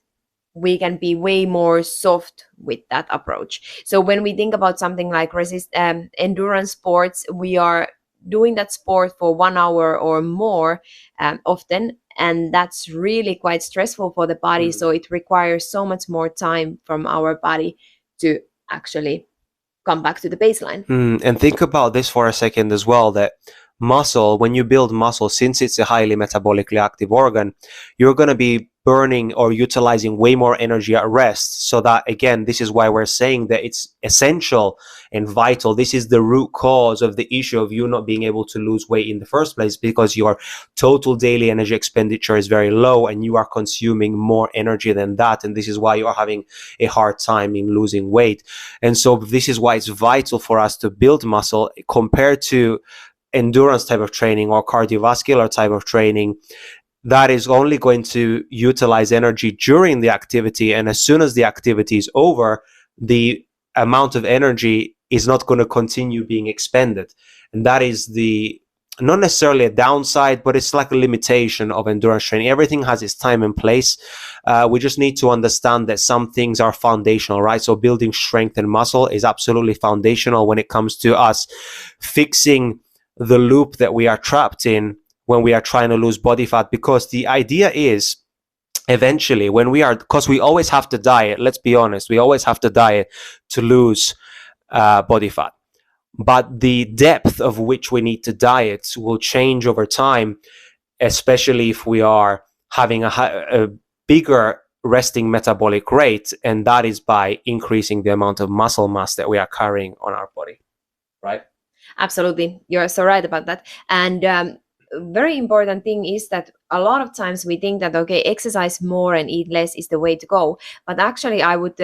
we can be way more soft with that approach. So when we think about something like endurance sports, we are doing that sport for 1 hour or more often, and that's really quite stressful for the body. So it requires so much more time from our body to actually come back to the baseline. And think about this for a second as well, that muscle, when you build muscle, since it's a highly metabolically active organ, you're going to be burning or utilizing way more energy at rest. So that, again, this is why we're saying that it's essential and vital. This is the root cause of the issue of you not being able to lose weight in the first place, because your total daily energy expenditure is very low and you are consuming more energy than that. And this is why you are having a hard time in losing weight. And so this is why it's vital for us to build muscle compared to endurance type of training or cardiovascular type of training. That is only going to utilize energy during the activity, and as soon as the activity is over, the amount of energy is not going to continue being expended. And that is the not necessarily a downside, but it's like a limitation of endurance training. Everything has its time and place. We just need to understand that some things are foundational, right? So building strength and muscle is absolutely foundational when it comes to us fixing the loop that we are trapped in when we are trying to lose body fat, because the idea is eventually when we are, because we always have to diet, let's be honest, we always have to diet to lose body fat, but the depth of which we need to diet will change over time, especially if we are having a bigger resting metabolic rate, and that is by increasing the amount of muscle mass that we are carrying on our body, right? Absolutely, you're so right about that. And very important thing is that a lot of times we think that, okay, exercise more and eat less is the way to go, but actually I would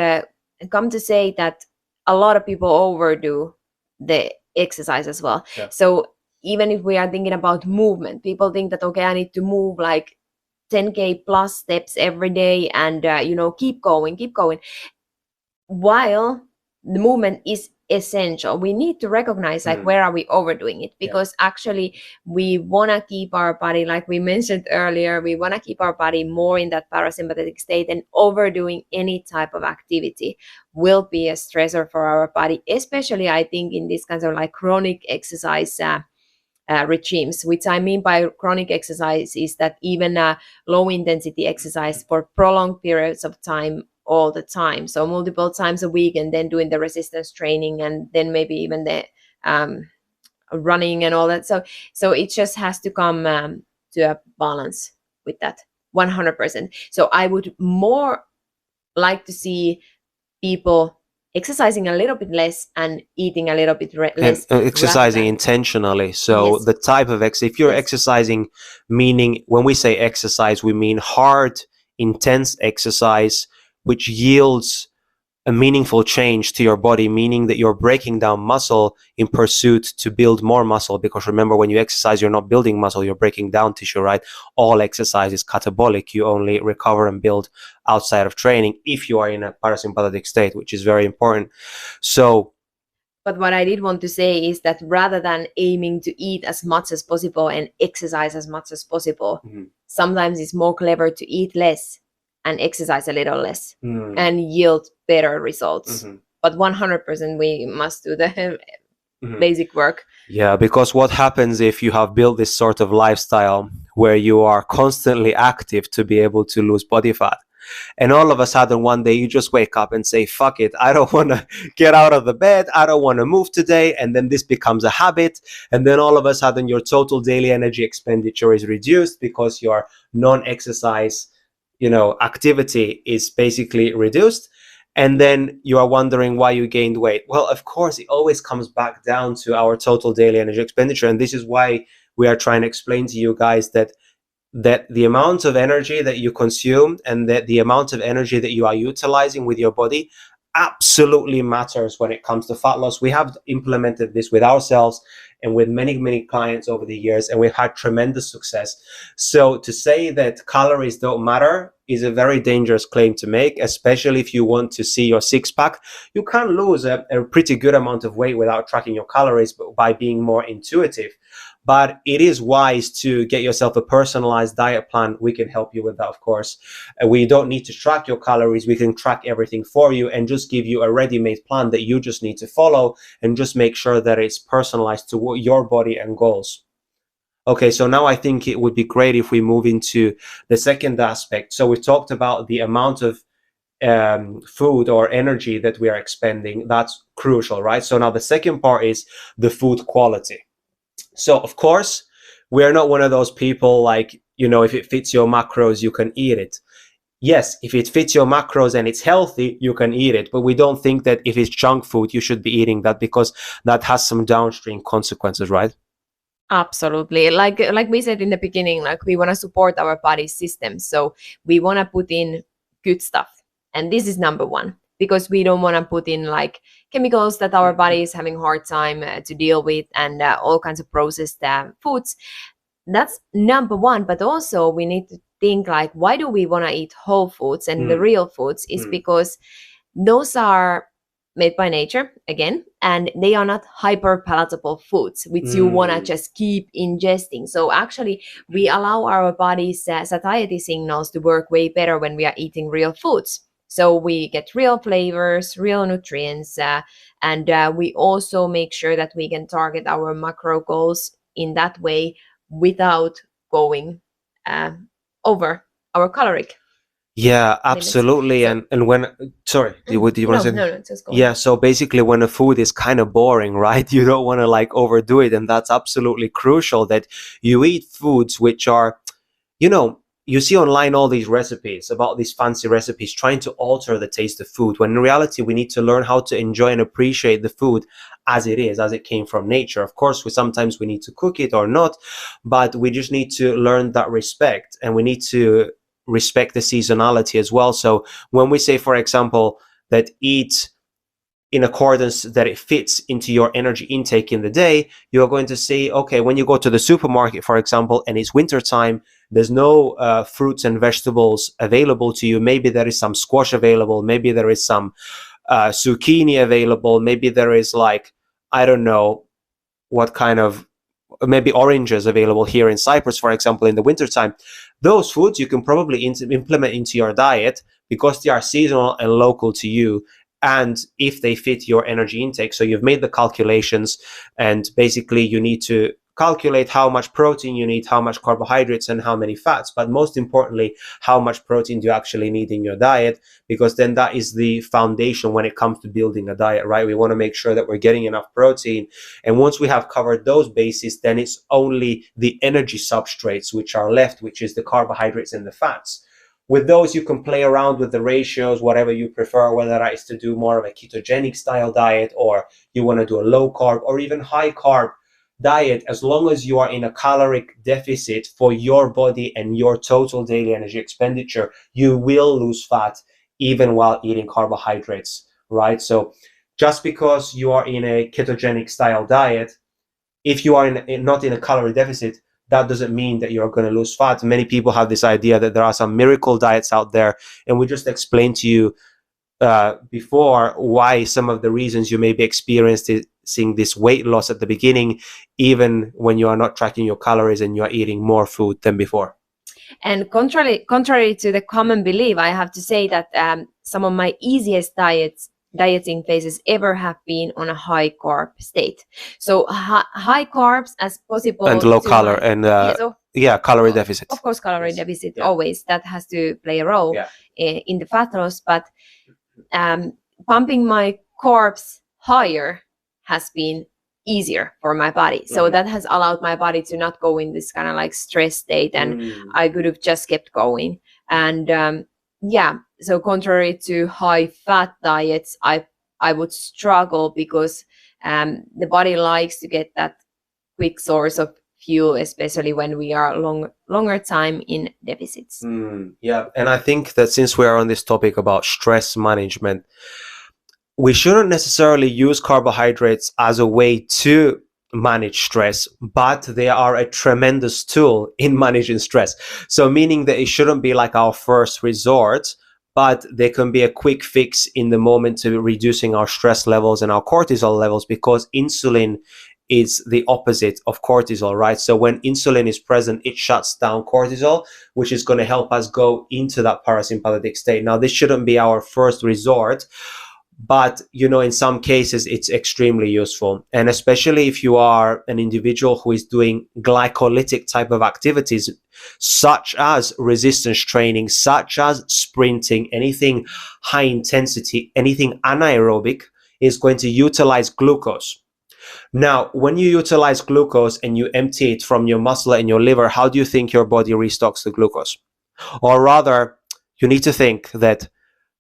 come to say that a lot of people overdo the exercise as well. Yeah. So even if we are thinking about movement, people think that, okay, I need to move like 10K plus steps every day and keep going, while the movement is essential. We need to recognize like where are we overdoing it, because actually we want to keep our body, like we mentioned earlier, we want to keep our body more in that parasympathetic state, and overdoing any type of activity will be a stressor for our body, especially I think in this kinds of like chronic exercise regimes. Which I mean by chronic exercise is that even low intensity exercise for prolonged periods of time all the time, so multiple times a week, and then doing the resistance training, and then maybe even the running and all that. So it just has to come to a balance with that 100%. So I would more like to see people exercising a little bit less and eating a little bit less, and exercising intentionally. So Yes. the type of if you're exercising, meaning when we say exercise, we mean hard, intense exercise, which yields a meaningful change to your body, meaning that you're breaking down muscle in pursuit to build more muscle. Because remember, when you exercise, you're not building muscle, you're breaking down tissue, right? All exercise is catabolic. You only recover and build outside of training if you are in a parasympathetic state, which is very important. So, but what I did want to say is that rather than aiming to eat as much as possible and exercise as much as possible, sometimes it's more clever to eat less and exercise a little less and yield better results. But 100% we must do the basic work. Yeah, because what happens if you have built this sort of lifestyle where you are constantly active to be able to lose body fat, and all of a sudden one day you just wake up and say, fuck it, I don't want to get out of the bed, I don't want to move today, and then this becomes a habit, and then all of a sudden your total daily energy expenditure is reduced because your non-exercise activity is basically reduced, and then you are wondering why you gained weight. Well, of course, it always comes back down to our total daily energy expenditure, and this is why we are trying to explain to you guys that the amount of energy that you consume and that the amount of energy that you are utilizing with your body absolutely matters when it comes to fat loss. We have implemented this with ourselves and with many clients over the years, and we've had tremendous success. So to say that calories don't matter is a very dangerous claim to make, especially if you want to see your six-pack. You can lose a pretty good amount of weight without tracking your calories, but by being more intuitive. But it is wise to get yourself a personalized diet plan. We can help you with that, of course. We don't need to track your calories. We can track everything for you and just give you a ready-made plan that you just need to follow, and just make sure that it's personalized to your body and goals. Okay, so now I think it would be great if we move into the second aspect. So we talked about the amount of food or energy that we are expending. That's crucial, right? So now the second part is the food quality. So of course, we're not one of those people like, if it fits your macros, you can eat it. Yes, if it fits your macros and it's healthy, you can eat it. But we don't think that if it's junk food, you should be eating that, because that has some downstream consequences, right? Absolutely. Like we said in the beginning, like we want to support our body system. So we want to put in good stuff. And this is number one, because we don't want to put in like chemicals that our body is having a hard time to deal with, and all kinds of processed foods. That's number one. But also we need to think like, why do we want to eat whole foods and the real foods? Is because those are made by nature again, and they are not hyper palatable foods which you want to just keep ingesting. So actually we allow our body's satiety signals to work way better when we are eating real foods. So we get real flavors, real nutrients, and we also make sure that we can target our macro goals in that way without going over our caloric. Yeah, absolutely. So, and when, sorry, do you want to say? no, just go Yeah, on. so basically when a food is kind of boring, right? You don't want to like overdo it, and that's absolutely crucial that you eat foods which are, you see online all these recipes about these fancy recipes trying to alter the taste of food, when in reality we need to learn how to enjoy and appreciate the food as it is, as it came from nature. Of course, sometimes we need to cook it or not, but we just need to learn that respect, and we need to respect the seasonality as well. So when we say, for example, that eat in accordance that it fits into your energy intake in the day, you're going to say, okay, when you go to the supermarket, for example, and it's wintertime, there's no fruits and vegetables available to you. Maybe there is some squash available. Maybe there is some zucchini available. Maybe there is like, I don't know what kind of, maybe oranges available here in Cyprus, for example, in the wintertime. Those foods you can probably implement into your diet because they are seasonal and local to you, and if they fit your energy intake. So you've made the calculations, and basically you need to calculate how much protein you need, how much carbohydrates, and how many fats. But most importantly, how much protein do you actually need in your diet, because then that is the foundation when it comes to building a diet, right? We want to make sure that we're getting enough protein. And once we have covered those bases, then it's only the energy substrates which are left, which is the carbohydrates and the fats. With those, you can play around with the ratios, whatever you prefer, whether that is to do more of a ketogenic style diet, or you want to do a low carb or even high carb diet. As long as you are in a caloric deficit for your body and your total daily energy expenditure, you will lose fat even while eating carbohydrates, right? So just because you are in a ketogenic style diet, if you are not in a calorie deficit, that doesn't mean that you're going to lose fat. Many people have this idea that there are some miracle diets out there, and we just explained to you before why some of the reasons you may be experiencing this weight loss at the beginning, even when you are not tracking your calories and you are eating more food than before. And contrary to the common belief, I have to say that some of my easiest dieting phases ever have been on a high carb state. So high carbs as possible, and low calorie and calorie deficit. Of course, calorie deficit always, that has to play a role in the fat loss. But pumping my carbs higher has been easier for my body. So that has allowed my body to not go in this kind of like stress state, and I could have just kept going. And so contrary to high fat diets, I would struggle, because the body likes to get that quick source of fuel, especially when we are longer time in deficits. And I think that since we are on this topic about stress management, we shouldn't necessarily use carbohydrates as a way to manage stress, but they are a tremendous tool in managing stress. So meaning that it shouldn't be like our first resort, but they can be a quick fix in the moment to reducing our stress levels and our cortisol levels, because insulin is the opposite of cortisol, right? So when insulin is present, it shuts down cortisol, which is going to help us go into that parasympathetic state. Now, this shouldn't be our first resort, but in some cases it's extremely useful. And especially if you are an individual who is doing glycolytic type of activities, such as resistance training, such as sprinting, anything high intensity, anything anaerobic, is going to utilize glucose. Now, when you utilize glucose and you empty it from your muscle and your liver, how do you think your body restocks the glucose? Or rather, you need to think that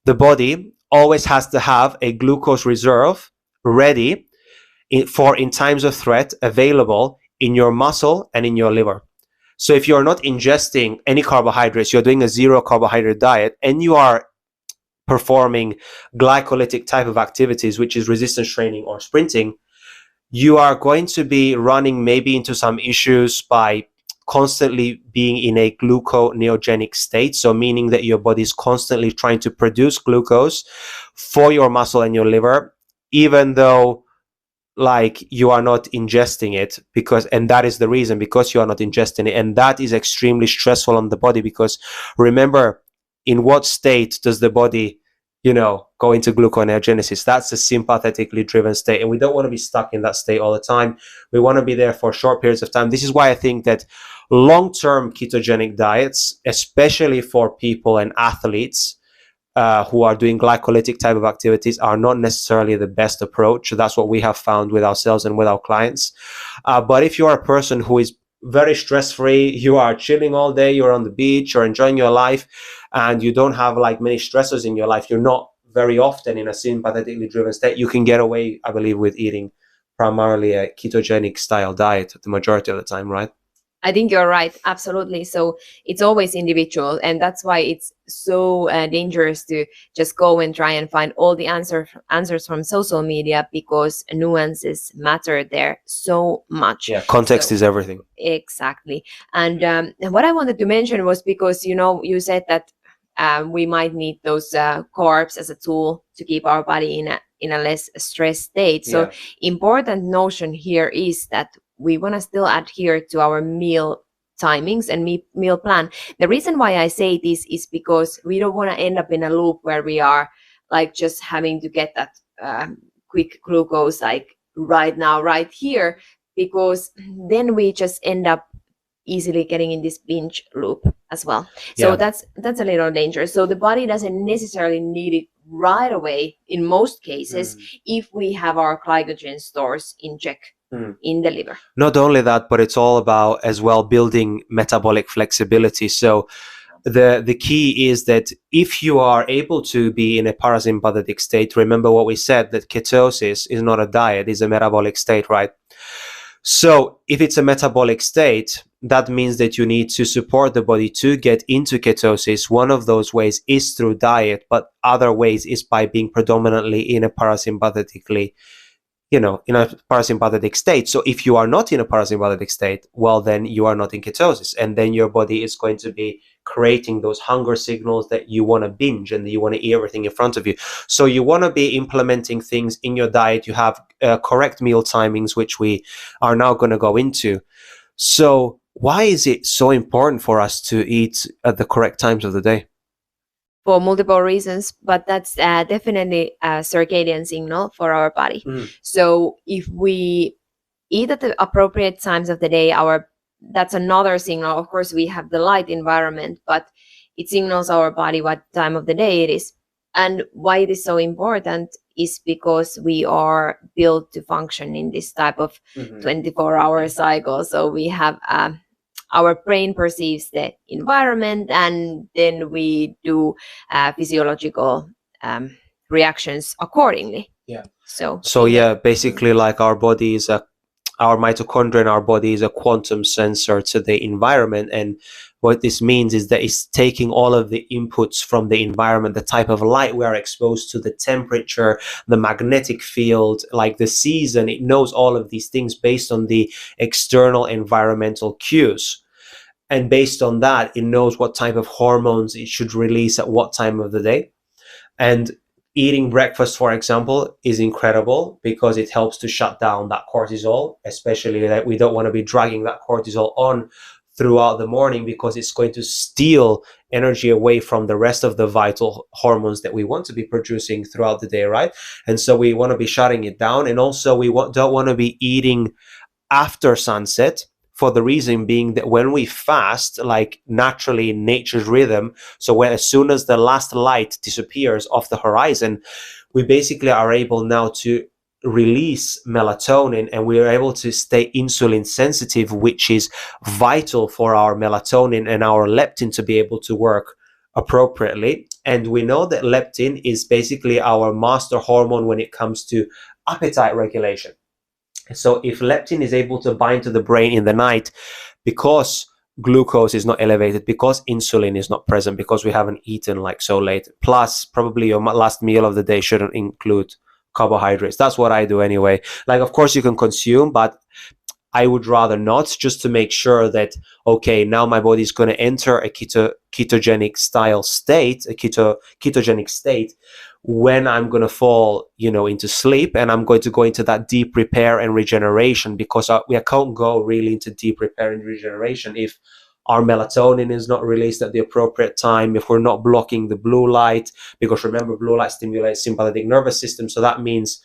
the body always has to have a glucose reserve ready in times of threat available in your muscle and in your liver. So if you're not ingesting any carbohydrates, you're doing a zero carbohydrate diet, and you are performing glycolytic type of activities, which is resistance training or sprinting, you are going to be running maybe into some issues by constantly being in a gluconeogenic state. So meaning that your body is constantly trying to produce glucose for your muscle and your liver, even though like you are not ingesting it, and that is the reason, because you are not ingesting it. And that is extremely stressful on the body, because remember, in what state does the body go into gluconeogenesis? That's a sympathetically driven state, and we don't want to be stuck in that state all the time. We want to be there for short periods of time. This is why I think that long-term ketogenic diets, especially for people and athletes who are doing glycolytic type of activities, are not necessarily the best approach. That's what we have found with ourselves and with our clients. But if you are a person who is very stress-free, you are chilling all day, you're on the beach, you're enjoying your life, and you don't have like many stressors in your life, you're not very often in a sympathetically driven state, you can get away, I believe, with eating primarily a ketogenic style diet the majority of the time, right? I think you're right. Absolutely. So it's always individual. And that's why it's so dangerous to just go and try and find all the answers from social media, because nuances matter there so much. Yeah, context is everything. Exactly. And what I wanted to mention was, because, you said that we might need those carbs as a tool to keep our body in a less stressed state. So important notion here is that we want to still adhere to our meal timings and meal plan. The reason why I say this is because we don't want to end up in a loop where we are like just having to get that quick glucose like right now, right here, because then we just end up easily getting in this binge loop as well. So that's a little dangerous. So the body doesn't necessarily need it right away in most cases if we have our glycogen stores in check in the liver. Not only that, but it's all about as well building metabolic flexibility. So the key is that if you are able to be in a parasympathetic state, remember what we said, that ketosis is not a diet, it's a metabolic state, right? So if it's a metabolic state, that means that you need to support the body to get into ketosis. One of those ways is through diet, but other ways is by being predominantly in a parasympathetically, in a parasympathetic state. So if you are not in a parasympathetic state, well, then you are not in ketosis. And then your body is going to be creating those hunger signals that you want to binge and that you want to eat everything in front of you. So you want to be implementing things in your diet. You have correct meal timings, which we are now going to go into. So why is it so important for us to eat at the correct times of the day? For multiple reasons, but that's definitely a circadian signal for our body. So if we eat at the appropriate times of the day, that's another signal. Of course, we have the light environment, but it signals our body what time of the day it is. And why it is so important is because we are built to function in this type of 24-hour cycle. So we have our brain perceives the environment, and then we do physiological reactions accordingly. So basically, like our body is our mitochondria in our body is a quantum sensor to the environment. And what this means is that it's taking all of the inputs from the environment, the type of light we are exposed to, the temperature, the magnetic field, like the season. It knows all of these things based on the external environmental cues. And based on that, it knows what type of hormones it should release at what time of the day. And eating breakfast, for example, is incredible because it helps to shut down that cortisol, especially that we don't want to be dragging that cortisol on throughout the morning, because it's going to steal energy away from the rest of the vital hormones that we want to be producing throughout the day, right? And so we want to be shutting it down. And also we don't want to be eating after sunset, for the reason being that when we fast, like naturally in nature's rhythm, so as soon as the last light disappears off the horizon, we basically are able now to release melatonin, and we are able to stay insulin sensitive, which is vital for our melatonin and our leptin to be able to work appropriately. And we know that leptin is basically our master hormone when it comes to appetite regulation. So if leptin is able to bind to the brain in the night, because glucose is not elevated, because insulin is not present, because we haven't eaten like so late, plus probably your last meal of the day shouldn't include carbohydrates. That's what I do anyway. Like, of course you can consume, but I would rather not, just to make sure that, okay, now my body is going to enter a ketogenic style state, a ketogenic state, when I'm going to fall, into sleep, and I'm going to go into that deep repair and regeneration, because we can't go really into deep repair and regeneration if our melatonin is not released at the appropriate time, if we're not blocking the blue light, because remember, blue light stimulates sympathetic nervous system. So that means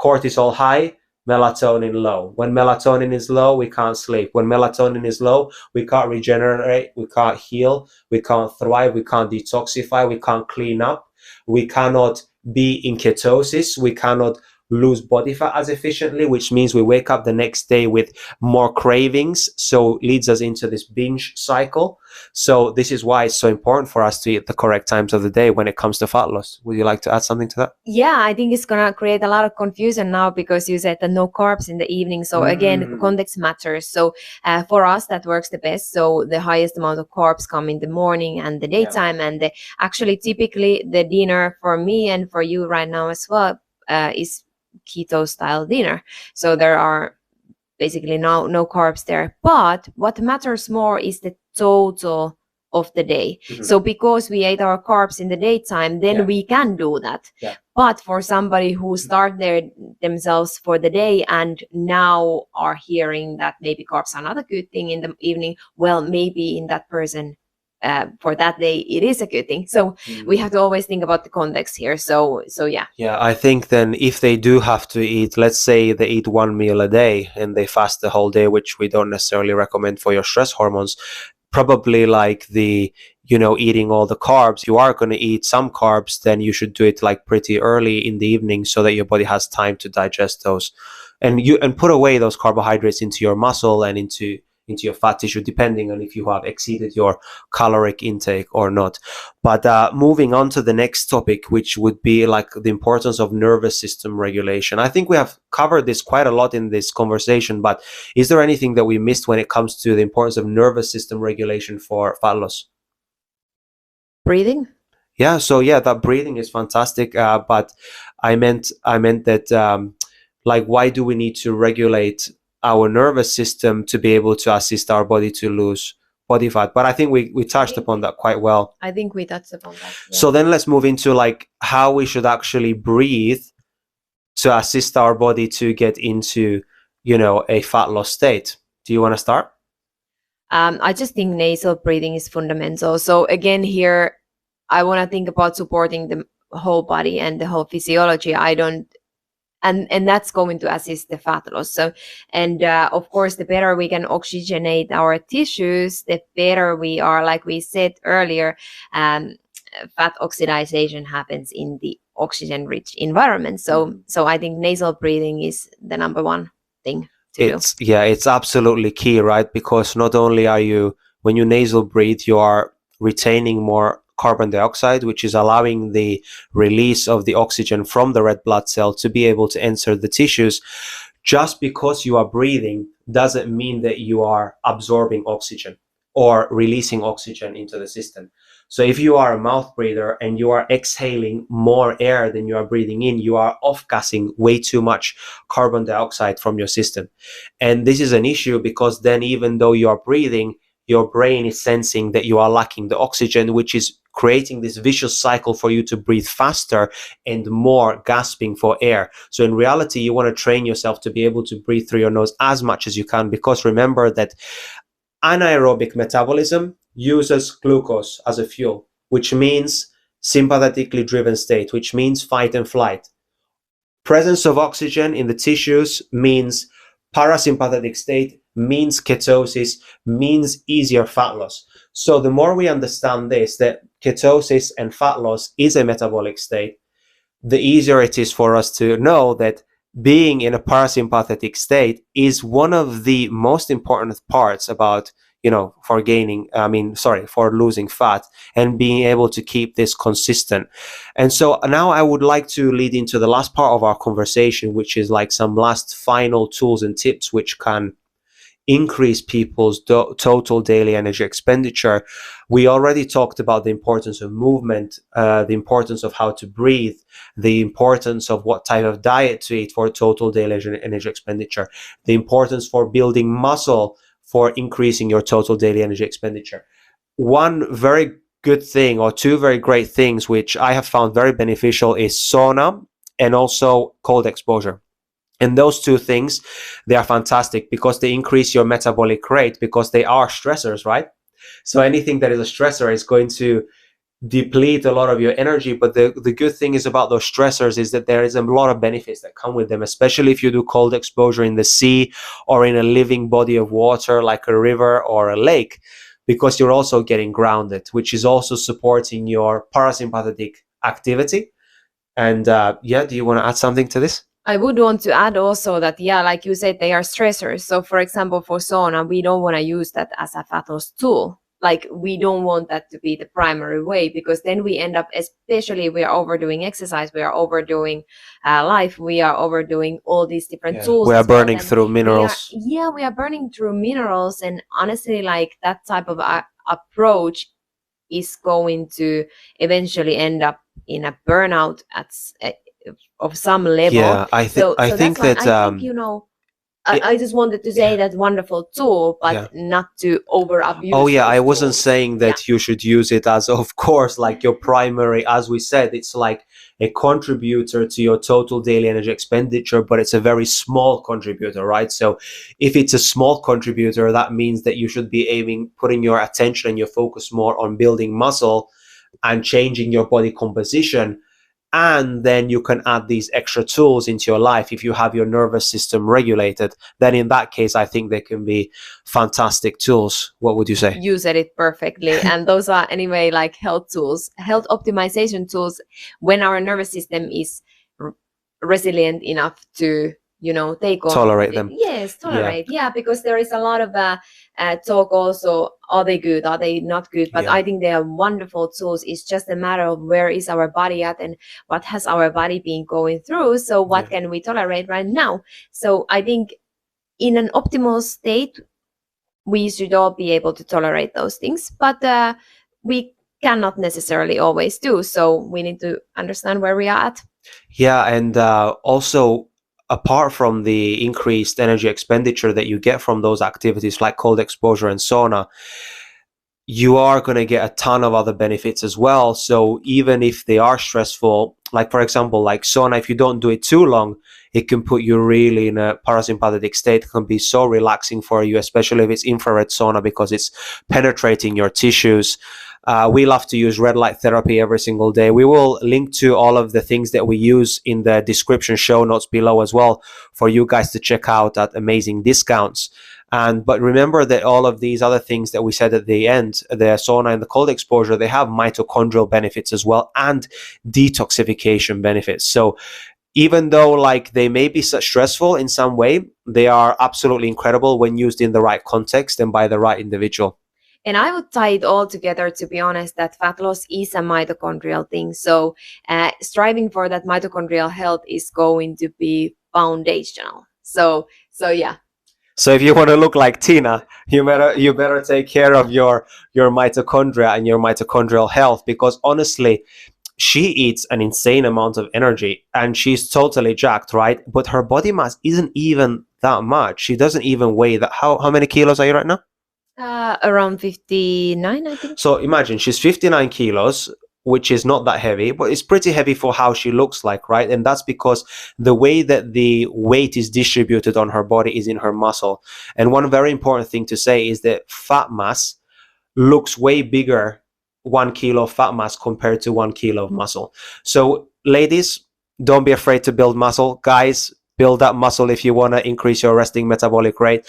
cortisol high, melatonin low. When melatonin is low, we can't sleep. When melatonin is low, we can't regenerate, we can't heal, we can't thrive, we can't detoxify, we can't clean up, we cannot be in ketosis, we cannot lose body fat as efficiently, which means we wake up the next day with more cravings, so leads us into this binge cycle. So this is why it's so important for us to eat the correct times of the day when it comes to fat loss. Would you like to add something to that? Yeah, I think it's gonna create a lot of confusion now, because you said that no carbs in the evening. So again, context matters. So for us, that works the best. So the highest amount of carbs come in the morning and the daytime, and actually typically the dinner for me and for you right now as well is keto style dinner. So there are basically no carbs there. But what matters more is the total of the day. So because we ate our carbs in the daytime, then we can do that. But for somebody who start themselves for the day and now are hearing that maybe carbs are not a good thing in the evening, well, maybe in that person, for that day, it is a good thing. So we have to always think about the context here. So yeah. Yeah, I think then if they do have to eat, let's say they eat one meal a day and they fast the whole day, which we don't necessarily recommend for your stress hormones, probably like eating all the carbs, you are going to eat some carbs, then you should do it like pretty early in the evening so that your body has time to digest those, and put away those carbohydrates into your muscle and into your fat tissue, depending on if you have exceeded your caloric intake or not. But moving on to the next topic, which would be like the importance of nervous system regulation. I think we have covered this quite a lot in this conversation, but is there anything that we missed when it comes to the importance of nervous system regulation for fat loss? Breathing? Yeah, so that breathing is fantastic, but I meant that like, why do we need to regulate our nervous system to be able to assist our body to lose body fat? But I think we touched upon that quite well. I think we touched upon that. Yeah. So then let's move into like how we should actually breathe to assist our body to get into, a fat loss state. Do you want to start? I just think nasal breathing is fundamental. So again, here, I want to think about supporting the whole body and the whole physiology. And that's going to assist the fat loss. So, and of course, the better we can oxygenate our tissues, the better we are. Like we said earlier, fat oxidation happens in the oxygen-rich environment. So I think nasal breathing is the number one thing to do. Yeah, it's absolutely key, right? Because not only when you nasal breathe, you are retaining more carbon dioxide, which is allowing the release of the oxygen from the red blood cell to be able to enter the tissues. Just because you are breathing doesn't mean that you are absorbing oxygen or releasing oxygen into the system. So if you are a mouth breather and you are exhaling more air than you are breathing in, you are off-gassing way too much carbon dioxide from your system. And this is an issue because then even though you are breathing, your brain is sensing that you are lacking the oxygen, which is creating this vicious cycle for you to breathe faster and more, gasping for air. So in reality, you want to train yourself to be able to breathe through your nose as much as you can, because remember that anaerobic metabolism uses glucose as a fuel, which means sympathetically driven state, which means fight and flight. Presence of oxygen in the tissues means parasympathetic state, means ketosis, means easier fat loss. So the more we understand this, that ketosis and fat loss is a metabolic state, the easier it is for us to know that being in a parasympathetic state is one of the most important parts about, for for losing fat and being able to keep this consistent. And so now I would like to lead into the last part of our conversation, which is like some last final tools and tips which can increase people's total daily energy expenditure. We already talked about the importance of movement, the importance of how to breathe, the importance of what type of diet to eat for total daily energy expenditure, the importance for building muscle for increasing your total daily energy expenditure. One very good thing, or two very great things, which I have found very beneficial, is sauna and also cold exposure. And those two things, they are fantastic because they increase your metabolic rate, because they are stressors, right? So anything that is a stressor is going to deplete a lot of your energy. But the good thing is about those stressors is that there is a lot of benefits that come with them, especially if you do cold exposure in the sea or in a living body of water like a river or a lake, because you're also getting grounded, which is also supporting your parasympathetic activity. And do you want to add something to this? I would want to add also that, like you said, they are stressors. So for example, for sauna, we don't want to use that as a fat loss tool. Like, we don't want that to be the primary way, because then we end up, especially we are overdoing exercise, we are overdoing life, we are overdoing all these different tools. We are burning through minerals. We are burning through minerals. And honestly, like, that type of approach is going to eventually end up in a burnout of some level. Yeah, I think I just wanted to say that wonderful tool, but not to over abuse. Oh yeah, I wasn't saying that you should use it as, of course, like your primary. As we said, it's like a contributor to your total daily energy expenditure, but it's a very small contributor, right? So if it's a small contributor, that means that you should be putting your attention and your focus more on building muscle and changing your body composition. And then you can add these extra tools into your life. If you have your nervous system regulated, then in that case, I think they can be fantastic tools. What would you say? You said it perfectly. And those are anyway like health tools, health optimization tools, when our nervous system is resilient enough to, take on. Tolerate them. Yes, tolerate. Yeah, because there is a lot of talk also, are they good, are they not good? But I think they are wonderful tools. It's just a matter of where is our body at and what has our body been going through. So what can we tolerate right now? So I think in an optimal state, we should all be able to tolerate those things, but we cannot necessarily always do. So we need to understand where we are at. Yeah, and also, apart from the increased energy expenditure that you get from those activities like cold exposure and sauna, you are going to get a ton of other benefits as well. So even if they are stressful, like for example, like sauna, if you don't do it too long, it can put you really in a parasympathetic state. It can be so relaxing for you, especially if it's infrared sauna, because it's penetrating your tissues. We love to use red light therapy every single day. We will link to all of the things that we use in the description show notes below as well for you guys to check out at amazing discounts. But remember that all of these other things that we said at the end, the sauna and the cold exposure, they have mitochondrial benefits as well and detoxification benefits. So even though like they may be stressful in some way, they are absolutely incredible when used in the right context and by the right individual. And I would tie it all together, to be honest, that fat loss is a mitochondrial thing. So striving for that mitochondrial health is going to be foundational. So yeah. So if you want to look like Tina, you better take care of your mitochondria and your mitochondrial health, because honestly, she eats an insane amount of energy and she's totally jacked, right? But her body mass isn't even that much. She doesn't even weigh that. How many kilos are you right now? Around 59, I think. So imagine she's 59 kilos, which is not that heavy, but it's pretty heavy for how she looks like, right? And that's because the way that the weight is distributed on her body is in her muscle. And one very important thing to say is that fat mass looks way bigger, 1 kilo of fat mass compared to 1 kilo of muscle. So ladies, don't be afraid to build muscle. Guys, build that muscle if you want to increase your resting metabolic rate.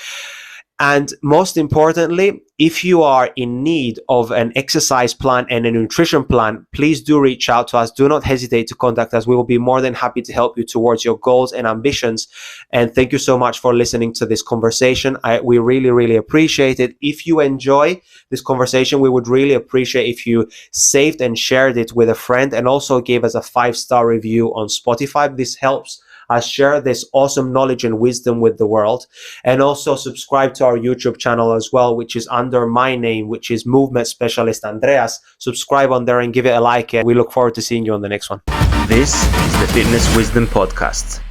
And most importantly, if you are in need of an exercise plan and a nutrition plan, please do reach out to us. Do not hesitate to contact us. We will be more than happy to help you towards your goals and ambitions. And thank you so much for listening to this conversation. We really, really appreciate it. If you enjoy this conversation, we would really appreciate if you saved and shared it with a friend, and also gave us a 5-star review on Spotify. This helps us share this awesome knowledge and wisdom with the world. And also subscribe to our YouTube channel as well, which is under my name, which is Movement Specialist Andreas. Subscribe on there and give it a like, and we look forward to seeing you on the next one. This is the Fitness Wisdom Podcast.